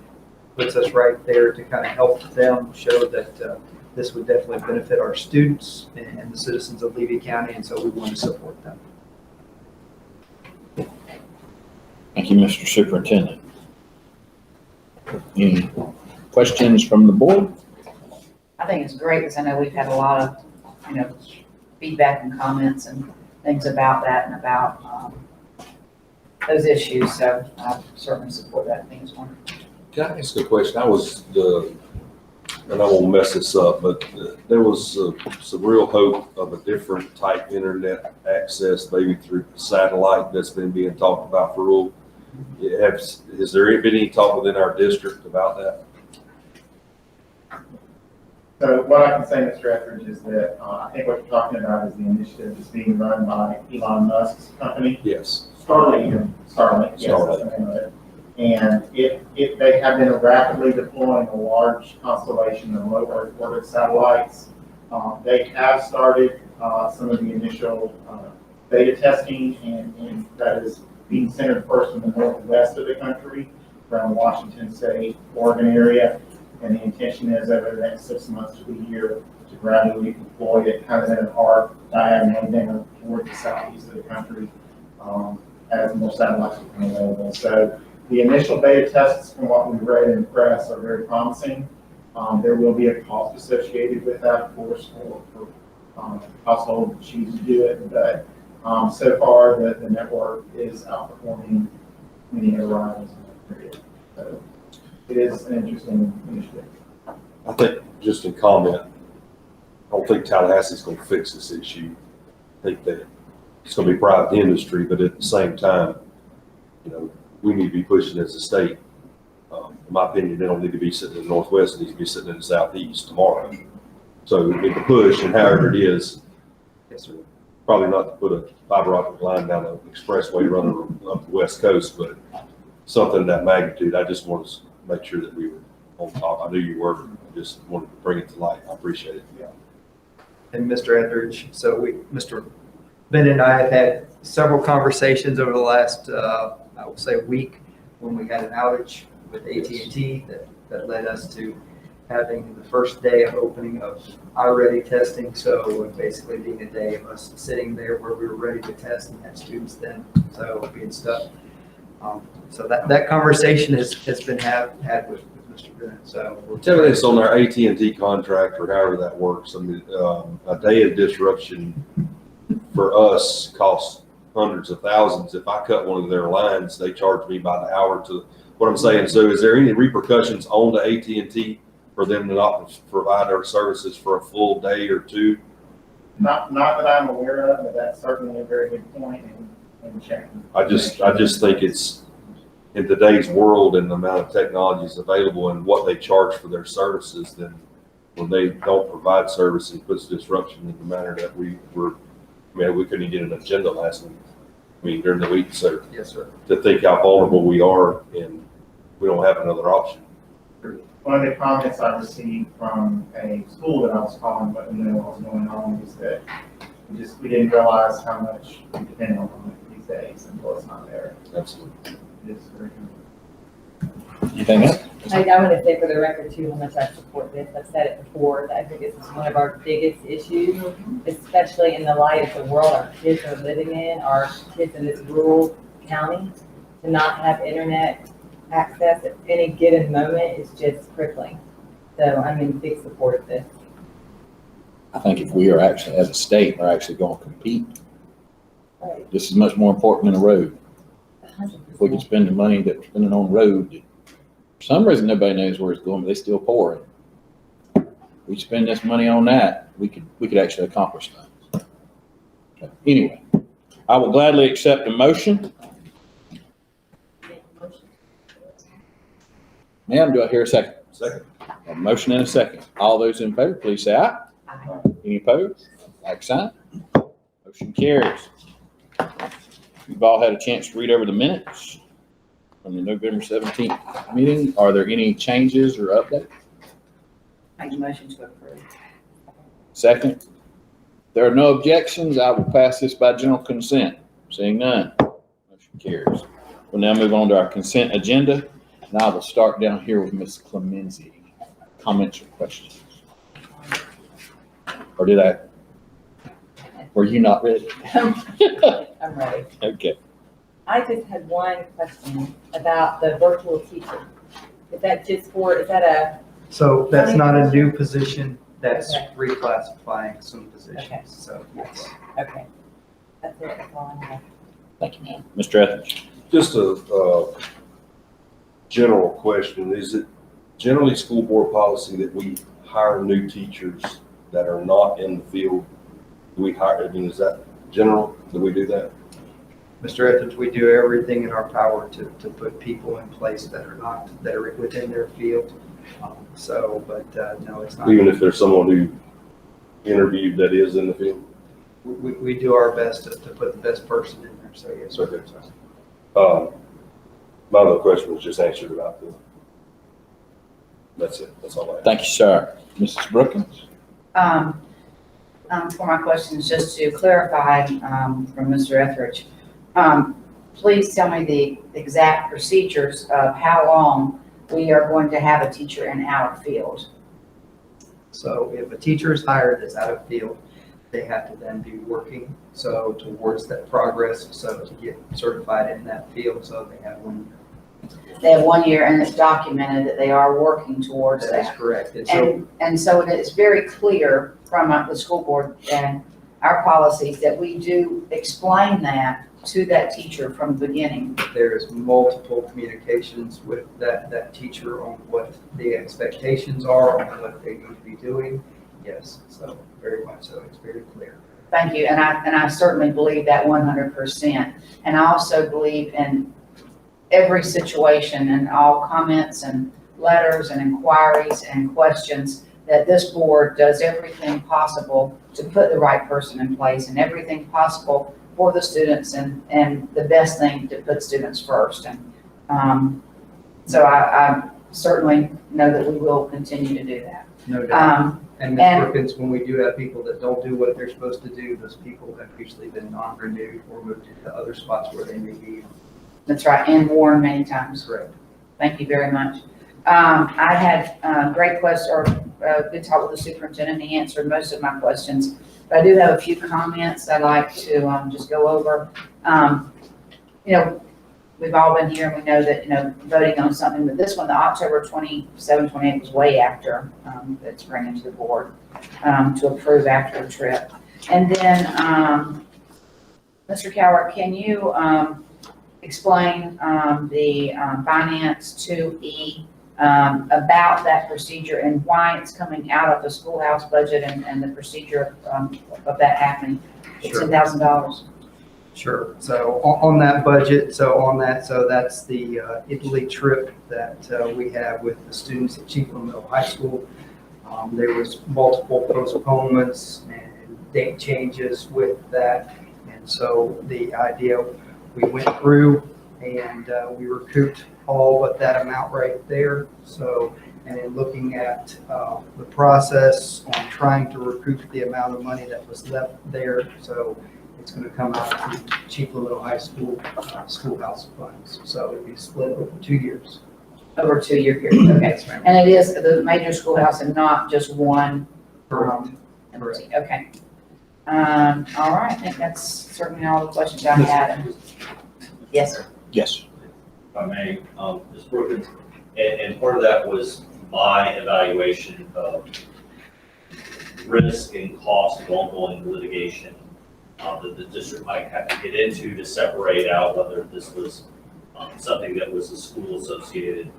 [SPEAKER 1] Puts us right there to kind of help them show that This would definitely benefit our students and the citizens of Levy County, and so we want to support them.
[SPEAKER 4] Thank you, Mr. Superintendent. Any questions from the board?
[SPEAKER 10] I think it's great because I know we've had a lot of, feedback and comments and things about that and about those issues. So I certainly support that. I think it's wonderful.
[SPEAKER 9] Can I ask a question? And I won't mess this up, but there was some real hope of a different type internet access, maybe through satellite that's been being talked about for rural. Has there been any talk within our district about that?
[SPEAKER 11] So what I can say, Mr. Etheridge, is that I think what you're talking about is the initiative that's being run by Elon Musk's company.
[SPEAKER 9] Yes.
[SPEAKER 11] Starlink, yes, that's the name of it. And they have been rapidly deploying a large constellation of low Earth orbit satellites. They have started some of the initial beta testing, and that is being centered first in the northwest of the country, around Washington State, Oregon area. And the intention is over the next 6 months to a year to gradually deploy it kind of in an arc diagonally down toward the southeast of the country as more satellites become available. So the initial beta tests, from what we've read in the press, are very promising. There will be a cost associated with that, of course, for households that choose to do it. But so far, the network is outperforming many other rivals in that period. So it is an interesting initiative.
[SPEAKER 9] I think, just in comment, I don't think Tallahassee's going to fix this issue. I think that it's going to be private industry, but at the same time, we need to be pushing as a state. In my opinion, they don't need to be sitting in the northwest; they need to be sitting in the southeast tomorrow. So we need to push, and however it is, probably not to put a fiber optic line down an expressway running up the west coast, but something of that magnitude. I just want to make sure that we were on top. I knew you were. I just wanted to bring it to light. I appreciate it.
[SPEAKER 1] Yeah. And Mr. Etheridge, so Mr. Bennett and I have had several conversations over the last, I will say, week when we had an outage with AT&T that led us to having the first day of opening of iReady testing. So basically being a day of us sitting there where we were ready to test and had students then, so being stuck. So that conversation has been had with Mr. Bennett. So
[SPEAKER 9] Tell me this on our AT&T contract or however that works. I mean, a day of disruption for us costs hundreds of thousands. If I cut one of their lines, they charge me by the hour to what I'm saying. So is there any repercussions on the AT&T for them to not provide our services for a full day or two?
[SPEAKER 11] Not that I'm aware of, but that's certainly a very good point in checking.
[SPEAKER 9] I just think it's in today's world and the amount of technologies available and what they charge for their services, then when they don't provide service, it puts disruption in the manner that we couldn't get an agenda last week. I mean, during the week, so
[SPEAKER 1] yes, sir.
[SPEAKER 9] To think how vulnerable we are and we don't have another option.
[SPEAKER 11] One of the comments I received from a school that I was calling, but we know what was going on, is that we didn't realize how much we depend on them these days until it's not there.
[SPEAKER 9] Absolutely.
[SPEAKER 11] It is very good.
[SPEAKER 4] Anything else?
[SPEAKER 2] I want to say for the record too, how much I support this. I've said it before, that I think this is one of our biggest issues, especially in the light of the world our kids are living in, our kids in this rural county, to not have internet access at any given moment is just crippling. So I'm in big support of this.
[SPEAKER 4] I think if we are actually, as a state, are actually going to compete,
[SPEAKER 2] Right.
[SPEAKER 4] this is much more important than a road. If we could spend the money that we're spending on road, for some reason nobody knows where it's going, but they still pour it. We spend this money on that, we could actually accomplish things. So anyway, I will gladly accept a motion. Ma'am, do I hear a second?
[SPEAKER 9] Second.
[SPEAKER 4] A motion and a second. All those in favor, please say aye.
[SPEAKER 2] Aye.
[SPEAKER 4] Any opposed? Like sign. Motion carries. You've all had a chance to read over the minutes from the November 17th meeting. Are there any changes or updates?
[SPEAKER 10] Make a motion to approve.
[SPEAKER 4] Second. There are no objections. I will pass this by general consent. Seeing none. Motion carries. We'll now move on to our consent agenda, and I will start down here with Ms. Clemency. Comments or questions? Or did I? Were you not ready?
[SPEAKER 2] I'm ready.
[SPEAKER 4] Okay.
[SPEAKER 2] I just had one question about the virtual teacher. Is that
[SPEAKER 1] So that's not a new position, that's
[SPEAKER 2] Okay.
[SPEAKER 1] reclassifying some
[SPEAKER 2] Okay.
[SPEAKER 1] positions, so yes.
[SPEAKER 2] okay. That's it, that's all I have.
[SPEAKER 4] Thank you, ma'am. Mr. Etheridge?
[SPEAKER 9] Just a general question. Is it generally school board policy that we hire new teachers that are not in the field? Do we hire, I mean, is that general? Do we do that?
[SPEAKER 1] Mr. Etheridge, we do everything in our power to put people in place that are within their field. No, it's not.
[SPEAKER 9] Even if there's someone who interviewed that is in the field?
[SPEAKER 1] We do our best to put the best person in there, so yes.
[SPEAKER 9] Okay. My other question was just answered about the, that's it, that's all I have.
[SPEAKER 4] Thank you, sir. Mrs. Brookins?
[SPEAKER 10] For my questions, just to clarify, from Mr. Etheridge, please tell me the exact procedures of how long we are going to have a teacher in our field.
[SPEAKER 1] So if a teacher is hired that's out of field, they have to then be working, so towards that progress, so to get certified in that field, so they have 1 year.
[SPEAKER 10] They have 1 year and it's documented that they are working towards
[SPEAKER 1] That is
[SPEAKER 10] that.
[SPEAKER 1] correct. And so
[SPEAKER 10] And so it is very clear from the school board and our policies that we do explain that to that teacher from the beginning.
[SPEAKER 1] there's multiple communications with that teacher on what the expectations are, on what they need to be doing. Yes, so very much so, it's very clear.
[SPEAKER 10] Thank you, and I certainly believe that 100%. And I also believe in every situation and all comments and letters and inquiries and questions that this board does everything possible to put the right person in place and everything possible for the students and the best thing to put students first. And so I certainly know that we will continue to do that.
[SPEAKER 1] No doubt. And Ms.
[SPEAKER 10] and-
[SPEAKER 1] Perkins, when we do have people that don't do what they're supposed to do, those people have usually been non-renewed or moved into other spots where they may be.
[SPEAKER 10] That's right, and warned many times.
[SPEAKER 1] Correct.
[SPEAKER 10] Thank you very much. I had great good talk with the superintendent. He answered most of my questions, but I do have a few comments I'd like to just go over. We've all been here and we know that, voting on something, but this one, the October 27, 28 was way after that's bringing to the board to approve after the trip. And then, Mr. Cowart, can you explain the finance 2E about that procedure and why it's coming out of the schoolhouse budget and the procedure of that happening?
[SPEAKER 1] Sure.
[SPEAKER 10] $10,000.
[SPEAKER 1] Sure. So on that budget, so that's the Italy trip that we have with the students at Chiefland Middle High School. There was multiple postponements and date changes with that. And so the idea, we went through and we recouped all but that amount right there. So, and in looking at the process on trying to recoup the amount of money that was left there. So it's going to come out of the Chiefland Middle High School schoolhouse funds. So it'll be split over 2 years.
[SPEAKER 10] Over a 2-year period, okay. And it is the major schoolhouse and not just one. Entity. Okay. All right, I think that's certainly all the questions I had. Yes, sir.
[SPEAKER 4] Yes.
[SPEAKER 12] If I may, Ms. Brookins, and part of that was my evaluation of risk and cost of ongoing litigation that the district might have to get into to separate out whether this was something that was a school-associated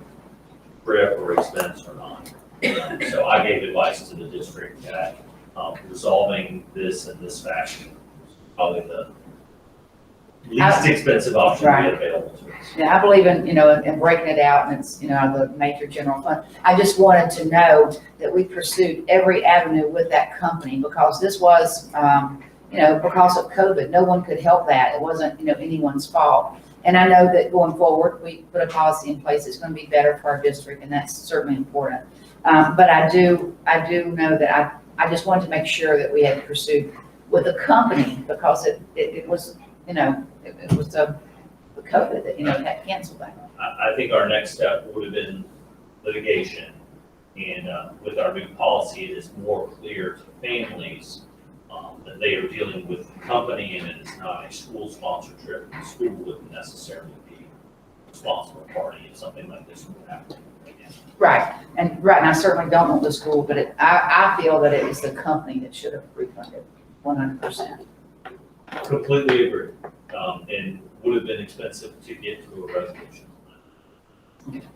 [SPEAKER 12] trip or expense or not. So I gave advice to the district that resolving this in this fashion is probably the least expensive option we had available to us.
[SPEAKER 10] Yeah, I believe in, in breaking it out and it's, the major general fund. I just wanted to know that we pursued every avenue with that company because this was, because of COVID, no one could help that. It wasn't, anyone's fault. And I know that going forward, we put a policy in place that's going to be better for our district, and that's certainly important. But I do know that I just wanted to make sure that we had pursued with the company because it was, it was the COVID that, had canceled that.
[SPEAKER 12] I think our next step would have been litigation. And with our new policy, it is more clear to families that they are dealing with the company and it is not a school-sponsored trip. The school wouldn't necessarily be a responsible party if something like this would happen again.
[SPEAKER 10] Right, and I certainly don't want the school, but I feel that it was the company that should have refunded 100%.
[SPEAKER 12] Completely agree. And would have been expensive to get to a resolution.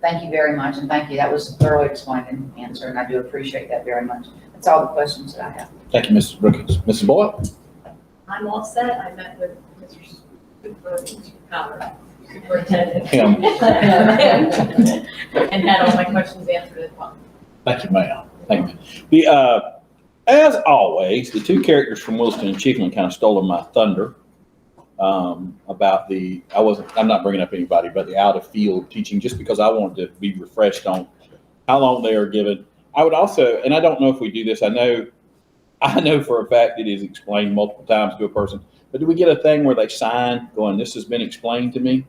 [SPEAKER 10] Thank you very much, and thank you. That was thoroughly explained and answered, and I do appreciate that very much. That's all the questions that I have.
[SPEAKER 4] Thank you, Mrs. Brookins. Mrs. Boyle?
[SPEAKER 7] I'm all set. I met with Mr. Superintendent.
[SPEAKER 4] Him.
[SPEAKER 7] And had all my questions answered as well.
[SPEAKER 4] Thank you, ma'am. Thank you. As always, the two characters from Williston and Chiefland kind of stole my thunder about I'm not bringing up anybody, but the out of field teaching, just because I wanted to be refreshed on how long they are given. I would also, and I don't know if we do this, I know for a fact it is explained multiple times to a person, but do we get a thing where they sign going, this has been explained to me?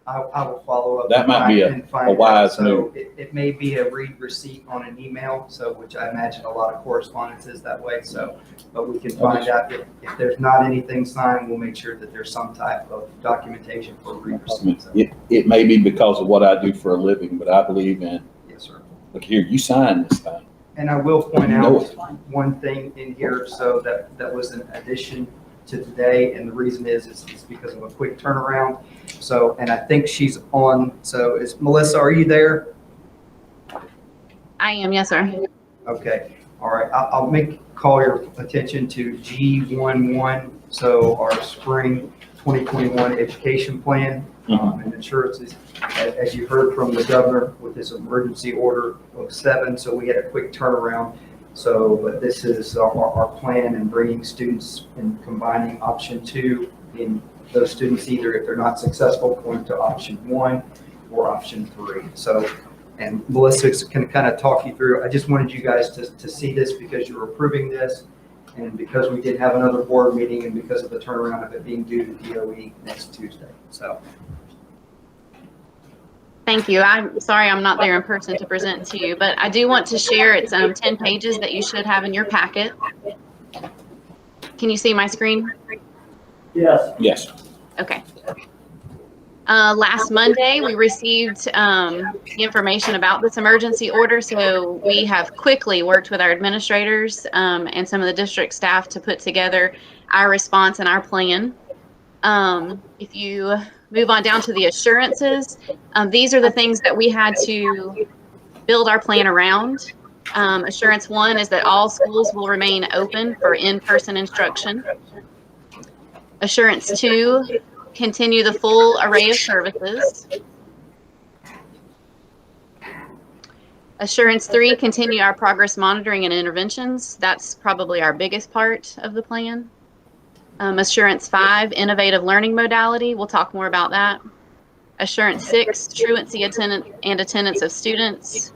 [SPEAKER 1] I will follow up.
[SPEAKER 4] That might be a wise move.
[SPEAKER 1] It may be a read receipt on an email, which I imagine a lot of correspondence is that way. But we can find out if there's not anything signed, we'll make sure that there's some type of documentation for a read receipt.
[SPEAKER 4] It may be because of what I do for a living, but I believe in,
[SPEAKER 1] Yes, sir.
[SPEAKER 4] look here, you signed this thing.
[SPEAKER 1] And I will point
[SPEAKER 4] You know
[SPEAKER 1] out one thing in here, so that was an addition to today, and the reason is because of a quick turnaround. So, and I think she's on. So, is Melissa? Are you there?
[SPEAKER 6] I am, yes, sir.
[SPEAKER 1] Okay. All right. I'll call your attention to G11. So, our spring 2021 education plan and insurances. As you heard from the governor with his emergency order of 7, so we had a quick turnaround. So, but this is our plan in bringing students and combining option 2 in those students, either if they're not successful, going to option 1 or option 3. So, and Melissa can kind of talk you through. I just wanted you guys to see this because you're approving this, and because we did have another board meeting, and because of the turnaround of it being due to DOE next Tuesday. So.
[SPEAKER 6] Thank you. I'm sorry I'm not there in person to present to you, but I do want to share. It's 10 pages that you should have in your packet. Can you see my screen?
[SPEAKER 8] Yes.
[SPEAKER 4] Yes.
[SPEAKER 6] Okay. Last Monday, we received information about this emergency order, so we have quickly worked with our administrators and some of the district staff to put together our response and our plan. If you move on down to the assurances, these are the things that we had to build our plan around. Assurance 1 is that all schools will remain open for in-person instruction. Assurance 2, continue the full array of services. Assurance 3, continue our progress monitoring and interventions. That's probably our biggest part of the plan. Assurance 5, innovative learning modality. We'll talk more about that. Assurance 6, truancy attendance of students.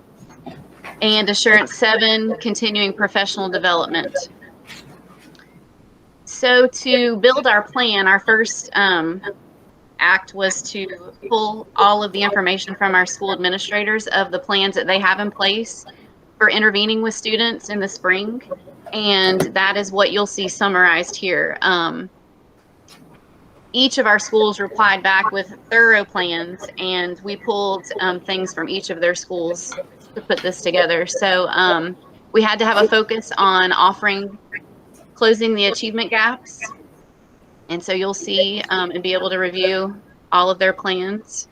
[SPEAKER 6] And Assurance 7, continuing professional development. So to build our plan, our first act was to pull all of the information from our school administrators of the plans that they have in place for intervening with students in the spring. And that is what you'll see summarized here. Each of our schools replied back with thorough plans, and we pulled things from each of their schools to put this together. So we had to have a focus on closing the achievement gaps. And so you'll see and be able to review all of their plans.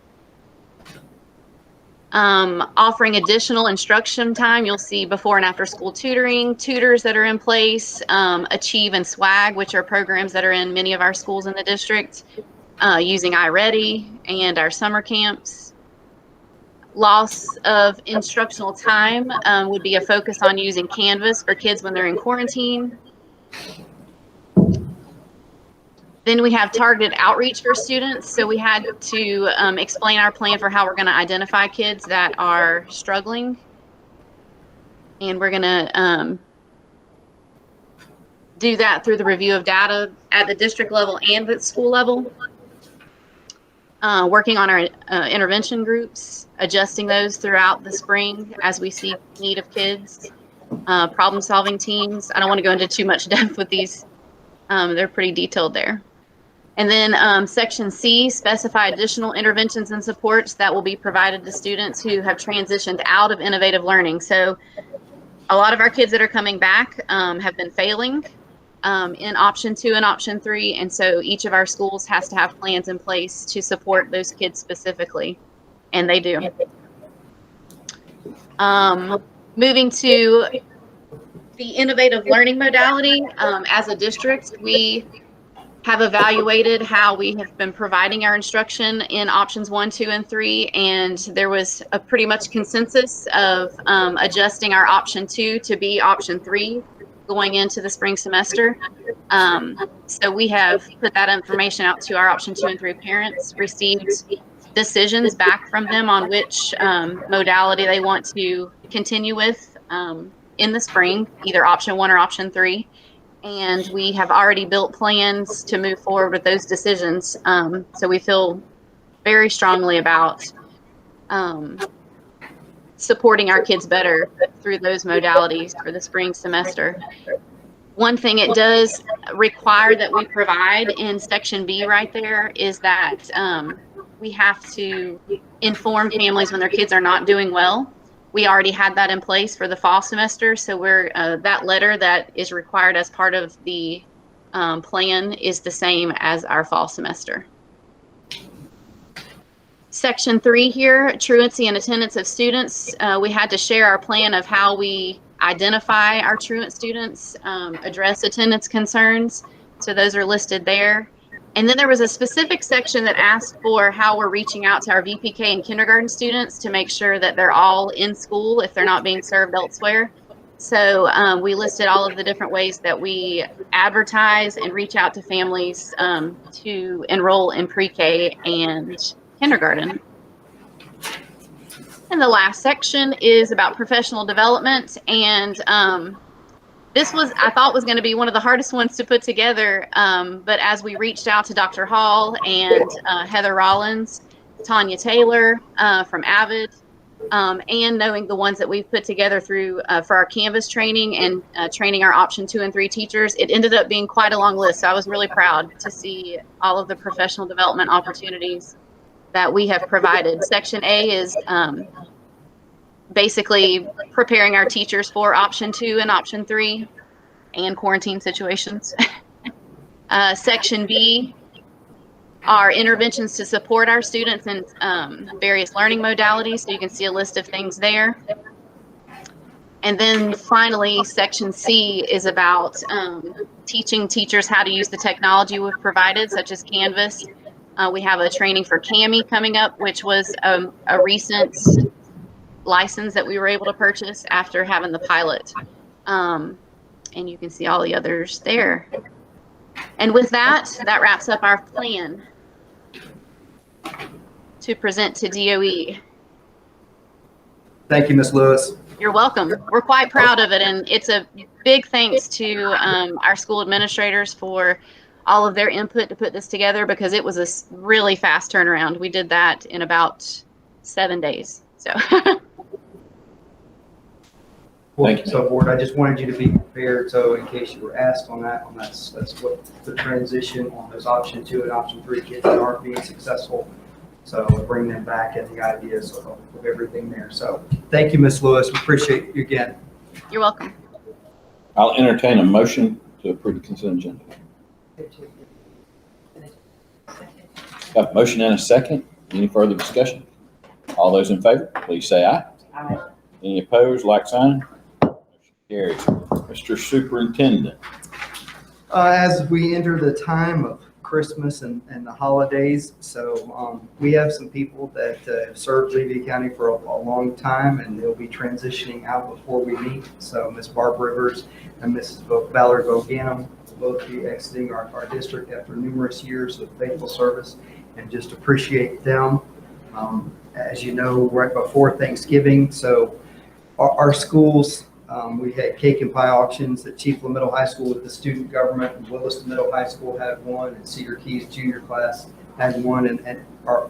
[SPEAKER 6] Offering additional instruction time, you'll see before and after school tutoring, tutors that are in place, Achieve and SWAG, which are programs that are in many of our schools in the district, using iReady and our summer camps. Loss of instructional time would be a focus on using Canvas for kids when they're in quarantine. Then we have targeted outreach for students. So we had to explain our plan for how we're going to identify kids that are struggling. And we're going to do that through the review of data at the district level and at school level.
[SPEAKER 13] working on our intervention groups, adjusting those throughout the spring as we see need of kids, problem-solving teams. I don't want to go into too much depth with these. They're pretty detailed there. And then Section C, specify additional interventions and supports that will be provided to students who have transitioned out of innovative learning. So a lot of our kids that are coming back have been failing in option 2 and option 3. And so each of our schools has to have plans in place to support those kids specifically. And they do. Moving to the innovative learning modality, as a district, we have evaluated how we have been providing our instruction in options 1, 2, and 3, and there was a pretty much consensus of adjusting our option 2 to be option 3 going into the spring semester. So we have put that information out to our option 2 and 3 parents, received decisions back from them on which modality they want to continue with in the spring, either option 1 or option 3. And we have already built plans to move forward with those decisions. So we feel very strongly about supporting our kids better through those modalities for the spring semester. One thing it does require that we provide in Section B right there is that we have to inform families when their kids are not doing well. We already had that in place for the fall semester, so we're that letter that is required as part of the plan is the same as our fall semester. Section 3 here, truancy and attendance of students. We had to share our plan of how we identify our truant students, address attendance concerns. So those are listed there. And then there was a specific section that asked for how we're reaching out to our VPK and kindergarten students to make sure that they're all in school if they're not being served elsewhere. So we listed all of the different ways that we advertise and reach out to families to enroll in pre-K and kindergarten. And the last section is about professional development. And this was, I thought, was going to be one of the hardest ones to put together. But as we reached out to Dr. Hall and Heather Rollins, Tanya Taylor from Avid, and knowing the ones that we've put together through for our Canvas training and training our option 2 and 3 teachers, it ended up being quite a long list. So I was really proud to see all of the professional development opportunities that we have provided. Section A is basically preparing our teachers for option 2 and option 3 and quarantine situations. Section B are interventions to support our students in various learning modalities. So you can see a list of things there. And then finally, Section C is about teaching teachers how to use the technology we've provided, such as Canvas. We have a training for CAMI coming up, which was a recent license that we were able to purchase after having the pilot. And you can see all the others there. And with that, that wraps up our plan to present to DOE.
[SPEAKER 1] Thank you, Ms. Lewis.
[SPEAKER 13] You're welcome. We're quite proud of it, and it's a big thanks to our school administrators for all of their input to put this together, because it was a really fast turnaround. We did that in about 7 days. So.
[SPEAKER 4] Thank you.
[SPEAKER 1] So, board, I just wanted you to be prepared. So, in case you were asked on that, that's what the transition on those option 2 and option 3 kids that aren't being successful. So, bring them back and the ideas of everything there. So, thank you, Ms. Lewis. We appreciate you again.
[SPEAKER 13] You're welcome.
[SPEAKER 4] I'll entertain a motion to approve the consent agenda. Got a motion and a second. Any further discussion? All those in favor, please say aye.
[SPEAKER 10] Aye.
[SPEAKER 4] Any opposed, like sign? Motion carries. Mr. Superintendent.
[SPEAKER 1] As we enter the time of Christmas and the holidays, so we have some people that have served Levy County for a long time, and they'll be transitioning out before we meet. So Ms. Barb Rivers and Mrs. Valerie Boganum will both be exiting our district after numerous years of faithful service, and just appreciate them. As you know, right before Thanksgiving, so our schools, we had cake and pie auctions at Chiefland Middle High School with the student government, and Williston Middle High School had one, and Cedar Keys junior class had one, and our,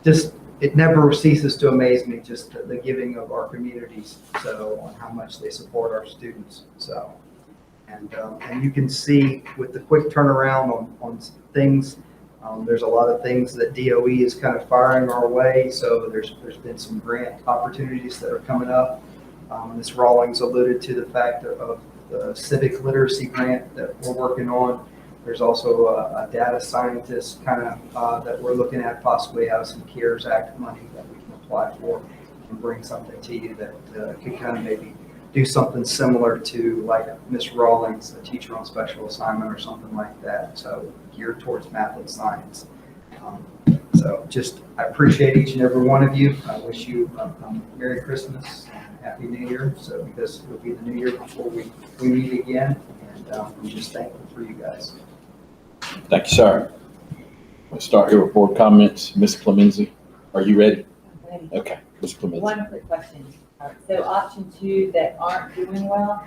[SPEAKER 1] just, it never ceases to amaze me, just the giving of our communities, so on how much they support our students, so. And you can see with the quick turnaround on things, there's a lot of things that DOE is kind of firing our way, so there's been some grant opportunities that are coming up. Ms. Rawlings alluded to the fact of the civic literacy grant that we're working on. There's also a data scientist kind of that we're looking at possibly have some CARES Act money that we can apply for and bring something to you that could kind of maybe do something similar to like Ms. Rawlings, a teacher on special assignment or something like that. So geared towards math and science. So just, I appreciate each and every one of you. I wish you a Merry Christmas and Happy New Year. So because it'll be the new year before we meet again. And I'm just thankful for you guys.
[SPEAKER 4] Thank you, sir. We'll start here with board comments. Ms. Clemency, are you ready? Okay, Ms. Clemency.
[SPEAKER 2] One quick question. So option 2 that aren't doing well?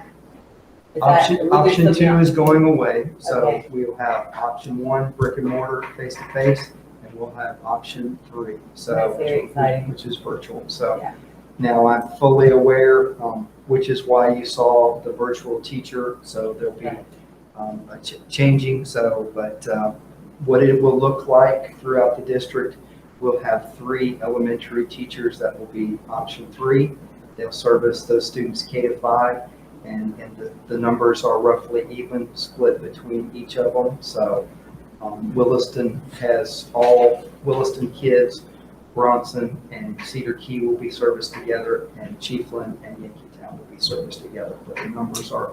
[SPEAKER 1] Option 2 is going away. So
[SPEAKER 2] Okay.
[SPEAKER 1] we'll have option 1, brick and mortar, face to face, and we'll have option 3. So
[SPEAKER 2] That's very exciting.
[SPEAKER 1] which is virtual. So
[SPEAKER 2] Yeah.
[SPEAKER 1] now I'm fully aware, which is why you saw the virtual teacher. So there'll be changing. So, but what it will look like throughout the district, we'll have 3 elementary teachers that will be option 3. They'll service those students K to 5, and the numbers are roughly even split between each of them. So Williston has all Williston kids, Bronson and Cedar Key will be serviced together, and Chiefland and Yankeetown will be serviced together. But the numbers are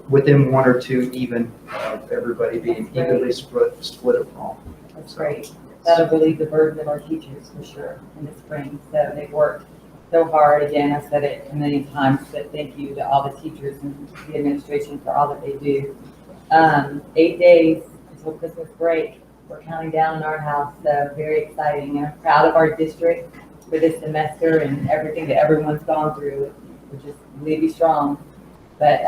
[SPEAKER 1] within 1 or 2 even of everybody being evenly split along.
[SPEAKER 2] That's great. That'll relieve the burden of our teachers for sure in the spring. So they've worked so hard. Again, I've said it a million times, but thank you to all the teachers and the administration for all that they do. 8 days until Christmas break. We're counting down in our house, so very exciting. And I'm proud of our district for this semester and everything that everyone's gone through. We're just really strong. But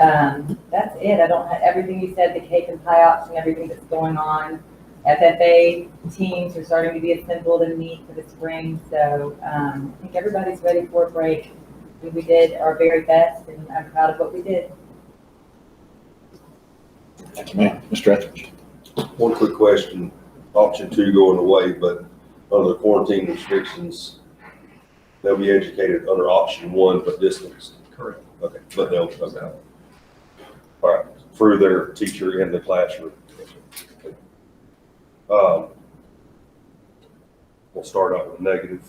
[SPEAKER 2] that's it. I don't have everything you said, the cake and pie option, everything that's going on. FFA teams are starting to be assembled and meet for the spring. So I think everybody's ready for a break. We did our very best, and I'm proud of what we did.
[SPEAKER 4] Thank you, ma'am. Mr. Etheridge.
[SPEAKER 9] One quick question, option 2 going away, but under the quarantine restrictions, they'll be educated under option 1, but distanced.
[SPEAKER 1] Correct.
[SPEAKER 9] Okay, but they'll, okay. All right, through their teacher in the classroom. We'll start out with negative.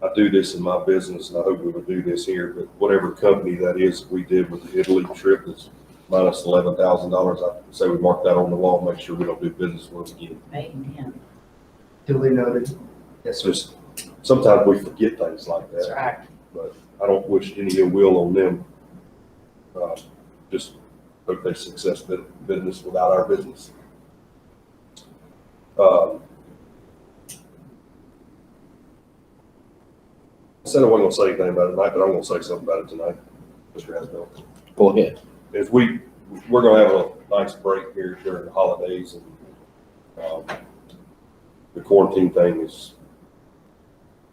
[SPEAKER 9] I do this in my business, and I hope we would do this here, but whatever company that is we did with the Italy trip that's minus $11,000, I say we mark that on the wall, make sure we don't do business with them again.
[SPEAKER 2] Amen.
[SPEAKER 1] Duly noted. Yes, sir.
[SPEAKER 9] Just, sometimes we forget things like that.
[SPEAKER 2] That's right.
[SPEAKER 9] But I don't wish any ill will on them. Just hope they success business without our business. I said I wasn't going to say anything about it tonight, but I'm going to say something about it tonight, Mr. Hasbell.
[SPEAKER 4] Go ahead.
[SPEAKER 9] If we're going to have a nice break here during the holidays, and the quarantine thing is,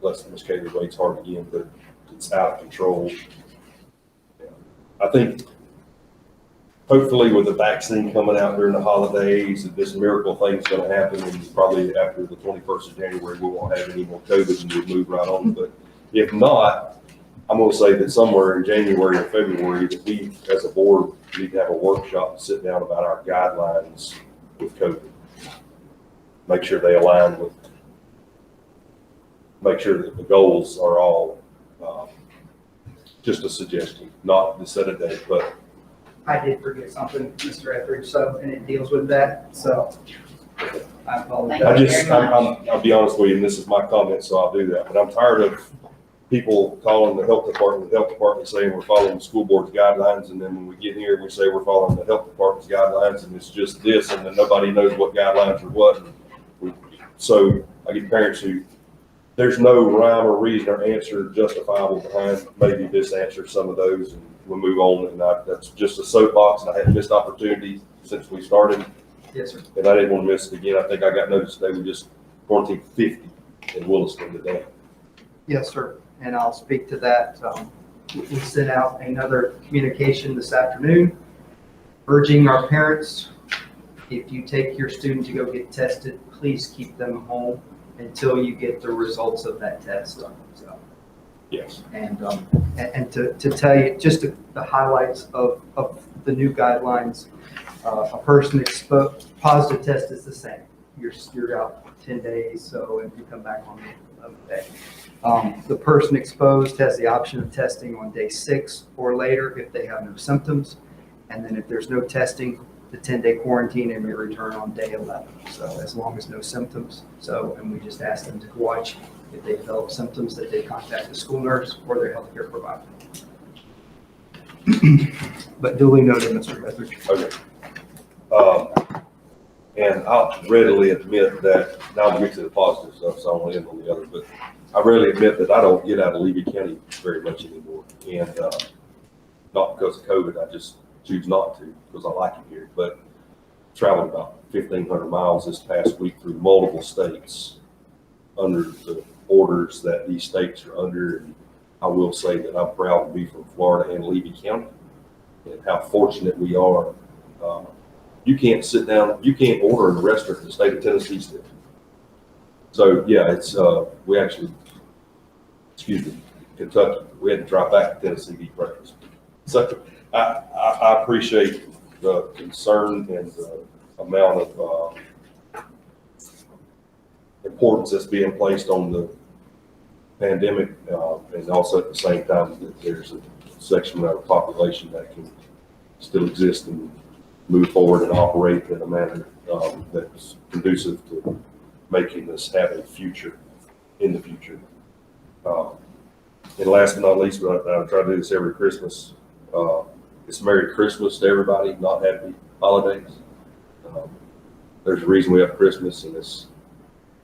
[SPEAKER 9] less than Ms. Katie waits hard again, but it's out of control. I think hopefully with the vaccine coming out during the holidays, that this miracle thing's going to happen, and probably after the 21st of January, we won't have any more COVID and we'll move right on. But if not, I'm going to say that somewhere in January or February, that we as a board need to have a workshop to sit down about our guidelines with COVID. Make sure they align with, make sure that the goals are all, just a suggestion, not to set a date, but
[SPEAKER 1] I did forget something, Mr. Etheridge, so, and it deals with that, so I apologize.
[SPEAKER 9] I'll be honest with you, and this is my comment, so I'll do that, but I'm tired of people calling the health department saying we're following the school board's guidelines, and then when we get here, we say we're following the health department's guidelines, and it's just this, and then nobody knows what guidelines are what. So I get parents who, there's no rhyme or reason or answer justifiable behind maybe this answer, some of those, and we'll move on. And that's just a soapbox, and I had missed opportunity since we started.
[SPEAKER 1] Yes, sir.
[SPEAKER 9] And I didn't want to miss it again. I think I got notice they were just quarantined 50 in Williston today.
[SPEAKER 1] Yes, sir. And I'll speak to that. We sent out another communication this afternoon urging our parents, if you take your student to go get tested, please keep them home until you get the results of that test. So,
[SPEAKER 9] Yes.
[SPEAKER 1] and to tell you just the highlights of the new guidelines, a person exposed, positive test is the same. You're out 10 days, so if you come back on the day. The person exposed has the option of testing on day 6 or later if they have no symptoms. And then if there's no testing, the 10-day quarantine and we return on day 11. So as long as no symptoms. So, and we just ask them to watch if they develop symptoms that they contact the school nurse or their healthcare provider. But duly noted, Mr. Etheridge.
[SPEAKER 9] Okay. And I'll readily admit that, now I'll get to the positive stuff, so I won't end on the other, but I readily admit that I don't get out of Levy County very much anymore. And not because of COVID, I just choose not to because I like it here. But traveled about 1,500 miles this past week through multiple states under the orders that these states are under. And I will say that I'm proud to be from Florida and Levy County and how fortunate we are. You can't sit down, you can't order in a restaurant in the state of Tennessee still. So yeah, it's, we actually, Kentucky, we had to drive back to Tennessee to eat breakfast. So I appreciate the concern and the amount of importance that's being placed on the pandemic, and also at the same time that there's a section of our population that can still exist and move forward and operate in a manner that's conducive to making us have a future in the future. And last but not least, but I try to do this every Christmas. It's Merry Christmas to everybody, not Happy Holidays. There's a reason we have Christmas, and it's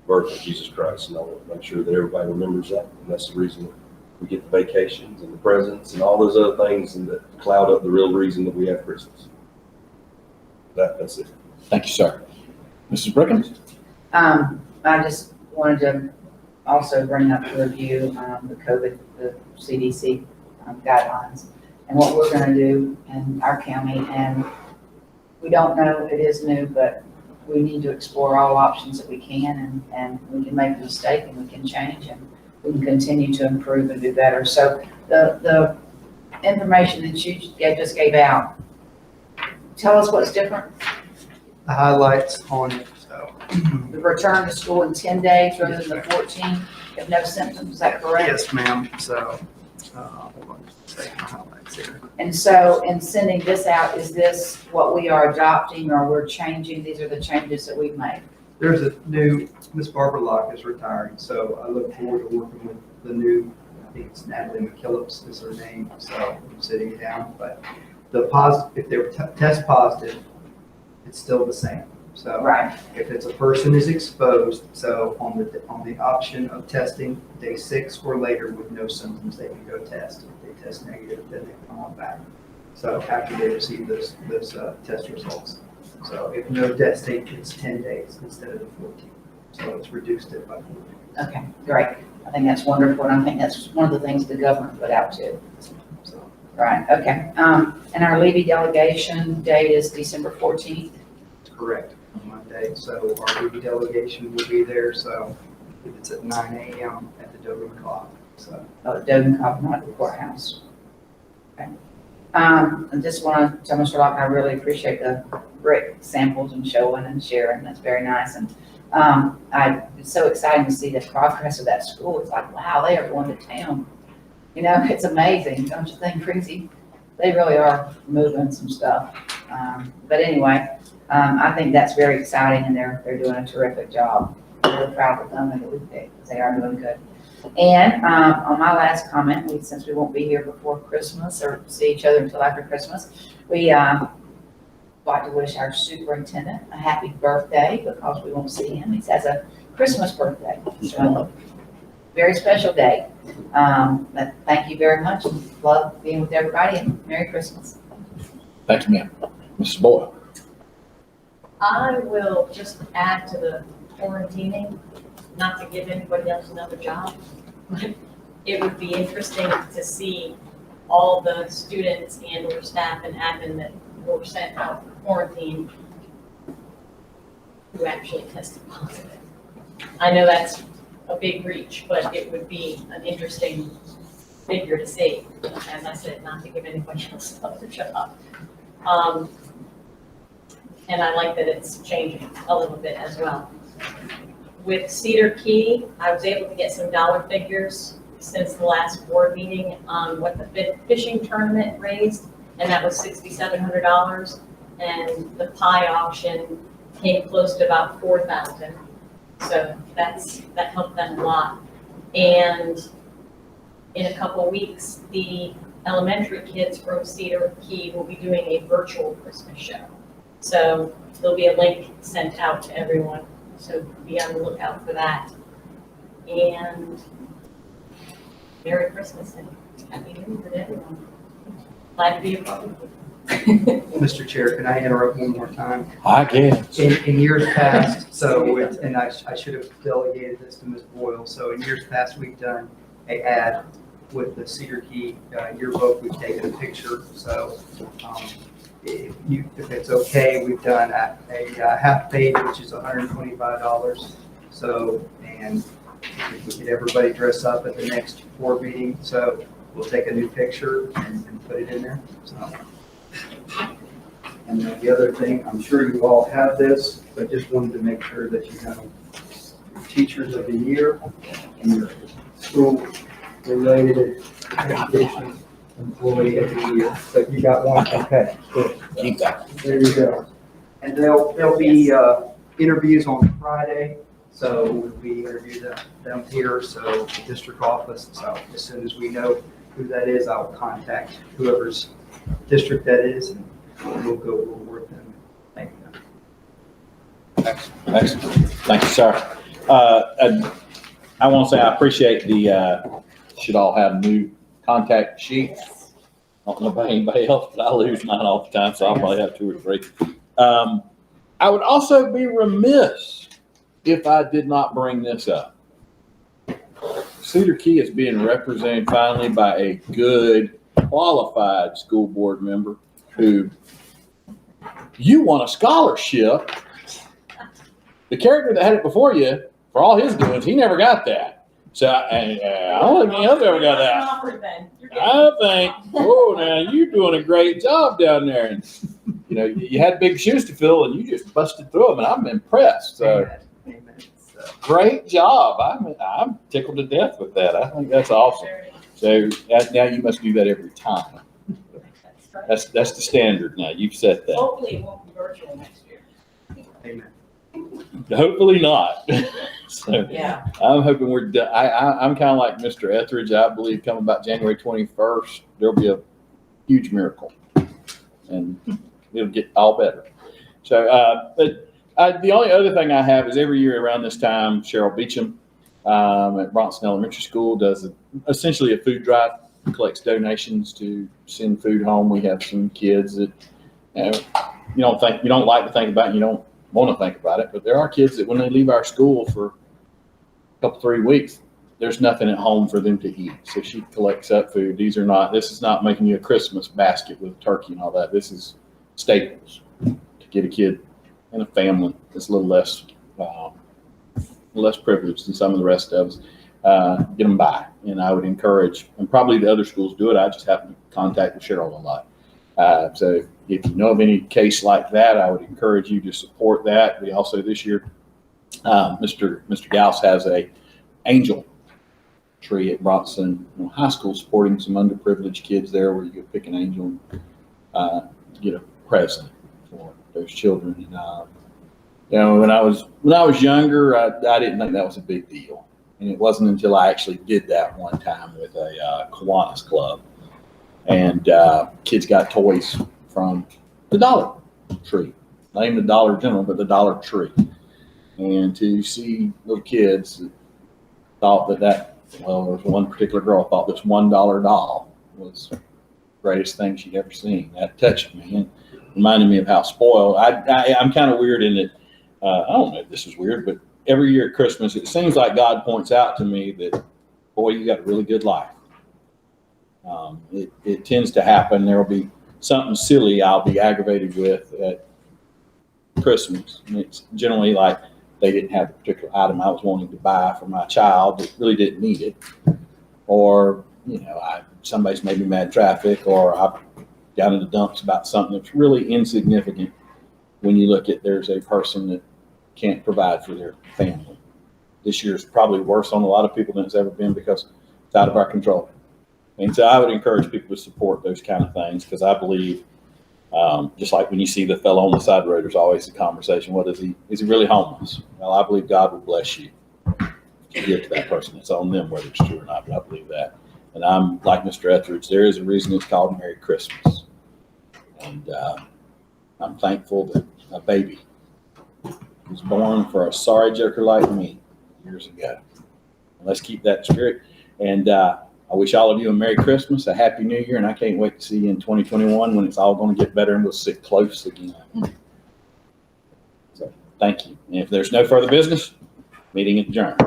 [SPEAKER 9] the birth of Jesus Christ, and I want to make sure that everybody remembers that. And that's the reason we get the vacations and the presents and all those other things, and that cloud up the real reason that we have Christmas. That's it.
[SPEAKER 4] Thank you, sir. Mrs. Brickens?
[SPEAKER 10] I just wanted to also bring up to review the COVID, the CDC guidelines and what we're going to do in our county. And we don't know, it is new, but we need to explore all options that we can, and we can make a mistake and we can change and we can continue to improve and do better. So the information that you just gave out, tell us what's different.
[SPEAKER 1] The highlights on it. So
[SPEAKER 10] The return to school in 10 days rather than the 14 if no symptoms, is that correct?
[SPEAKER 1] yes, ma'am. So hold on just a second, highlights here.
[SPEAKER 10] And so in sending this out, is this what we are adopting or we're changing? These are the changes that we've made.
[SPEAKER 1] There's a new, Miss Barbara Locke is retiring, so I look forward to working with the new, I think it's Natalie McKillips is her name, so I'm sitting it down. But the positive, if they're test positive, it's still the same. So
[SPEAKER 10] Right.
[SPEAKER 1] if it's a person is exposed, so on the option of testing day 6 or later with no symptoms, they can go test. If they test negative, then they come on back. So after they receive those test results. So if no testing, it's 10 days instead of the 14. So it's reduced it by 14.
[SPEAKER 10] Okay, great. I think that's wonderful, and I think that's one of the things the government put out too.
[SPEAKER 1] So
[SPEAKER 10] Right, okay. And our Levy delegation date is December 14th.
[SPEAKER 1] it's correct on Monday. So our Levy delegation will be there. So it's at 9 a.m. at the Dogan Clock. So
[SPEAKER 10] Dogan Cobb, not the courthouse. Okay. I just want to tell Mr. Locke, I really appreciate the great samples and showing and sharing. That's very nice. And it's so exciting to see the progress of that school. It's like, wow, they are going to town. You know, it's amazing, don't you think, Crazy? They really are moving some stuff. But anyway, I think that's very exciting, and they're doing a terrific job. I'm really proud of them, and they are doing good. And on my last comment, since we won't be here before Christmas or see each other until after Christmas, we like to wish our superintendent a happy birthday because we won't see him. He has a Christmas birthday. So very special day. But thank you very much. Love being with everybody, and Merry Christmas.
[SPEAKER 4] Thank you, ma'am. Mrs. Boyle?
[SPEAKER 7] I will just add to the quarantining, not to give anybody else another job, but it would be interesting to see all the students and or staff and admin that were sent out for quarantine who actually tested positive. I know that's a big reach, but it would be an interesting figure to see. As I said, not to give anybody else another job. And I like that it's changing a little bit as well. With Cedar Key, I was able to get some dollar figures since the last board meeting on what the fishing tournament raised, and that was $6,700. And the pie auction came close to about $4,000. So that helped them a lot. And in a couple of weeks, the elementary kids from Cedar Key will be doing a virtual Christmas show. So there'll be a link sent out to everyone. So be on the lookout for that. And Merry Christmas and Happy New Year to everyone. Glad to be a part of it.
[SPEAKER 1] Mr. Chair, can I interrupt one more time?
[SPEAKER 4] I guess.
[SPEAKER 1] In years past, and I should have delegated this to Ms. Boyle. So in years past, we've done an ad with the Cedar Key yearbook. We've taken a picture. So if it's okay, we've done a half page, which is $125. So, and if we get everybody dress up at the next board meeting, so we'll take a new picture and put it in there. So. And then the other thing, I'm sure you all have this, but just wanted to make sure that you know your Teachers of the Year and your school-related education employee of the year. So you got one, okay, good.
[SPEAKER 4] You got it.
[SPEAKER 1] There you go. And there'll be interviews on Friday, so we interview them here, so the district office. So as soon as we know who that is, I'll contact whoever's district that is, and we'll work them. Thank you.
[SPEAKER 4] Excellent. Thank you, sir. I want to say I appreciate should all have new contact sheets. I don't know about anybody else, but I lose mine all the time, so I'll probably have 2 or 3. I would also be remiss if I did not bring this up. Cedar Key is being represented finally by a good, qualified school board member who you won a scholarship. The character that had it before you, for all his doings, he never got that. So, I don't think any of them ever got that. I think, oh, now you're doing a great job down there. And, you know, you had big shoes to fill and you just busted through them, and I'm impressed. So,
[SPEAKER 1] Amen. So,
[SPEAKER 4] great job. I'm tickled to death with that. I think that's awesome. So now you must do that every time. That's the standard now. You've set that.
[SPEAKER 7] Hopefully it won't be virtual next year.
[SPEAKER 1] amen.
[SPEAKER 4] Hopefully not. So
[SPEAKER 2] Yeah.
[SPEAKER 4] I'm hoping we're done. I'm kind of like Mr. Etheridge. I believe coming about January 21st, there'll be a huge miracle and it'll get all better. So, but the only other thing I have is every year around this time, Cheryl Beecham at Bronson Elementary School does essentially a food drive, collects donations to send food home. We have some kids that you don't like to think about, and you don't want to think about it, but there are kids that when they leave our school for a couple, 3 weeks, there's nothing at home for them to eat. So she collects up food. This is not making you a Christmas basket with turkey and all that. This is staples to get a kid and a family that's a little less privileged than some of the rest of us, get them by. And I would encourage, and probably the other schools do it, I just happen to contact with Cheryl a lot. So if you know of any case like that, I would encourage you to support that. We also this year, Mr. Gauss has a angel tree at Bronson High School supporting some underprivileged kids there, where you could pick an angel and get a present for those children. And when I was younger, I didn't think that was a big deal, and it wasn't until I actually did that one time with a Kiwanis club. And kids got toys from the Dollar Tree, not even the Dollar General, but the Dollar Tree. And to see little kids that thought there was one particular girl thought this $1 doll was the greatest thing she'd ever seen. That touched me. And reminded me of how spoiled. I'm kind of weird in that, I don't know if this is weird, but every year at Christmas, it seems like God points out to me that, boy, you got a really good life. It tends to happen. There will be something silly I'll be aggravated with at Christmas. And it's generally like they didn't have the particular item I was wanting to buy for my child that really didn't need it. Or, you know, somebody's made me mad in traffic, or I've got in the dumps about something that's really insignificant when you look at there's a person that can't provide for their family. This year's probably worse on a lot of people than it's ever been because it's out of our control. And so I would encourage people to support those kind of things, because I believe, just like when you see the fellow on the side of the road, there's always a conversation. What is he? Is he really homeless? Well, I believe God will bless you to give to that person. It's on them whether it's true or not, but I believe that. And I'm like Mr. Etheridge, there is a reason it's called Merry Christmas. And I'm thankful that a baby was born for a sorry joker like me years ago. And let's keep that spirit. And I wish all of you a Merry Christmas, a Happy New Year, and I can't wait to see you in 2021 when it's all going to get better and we'll sit close again. So, thank you. And if there's no further business, meeting adjourned.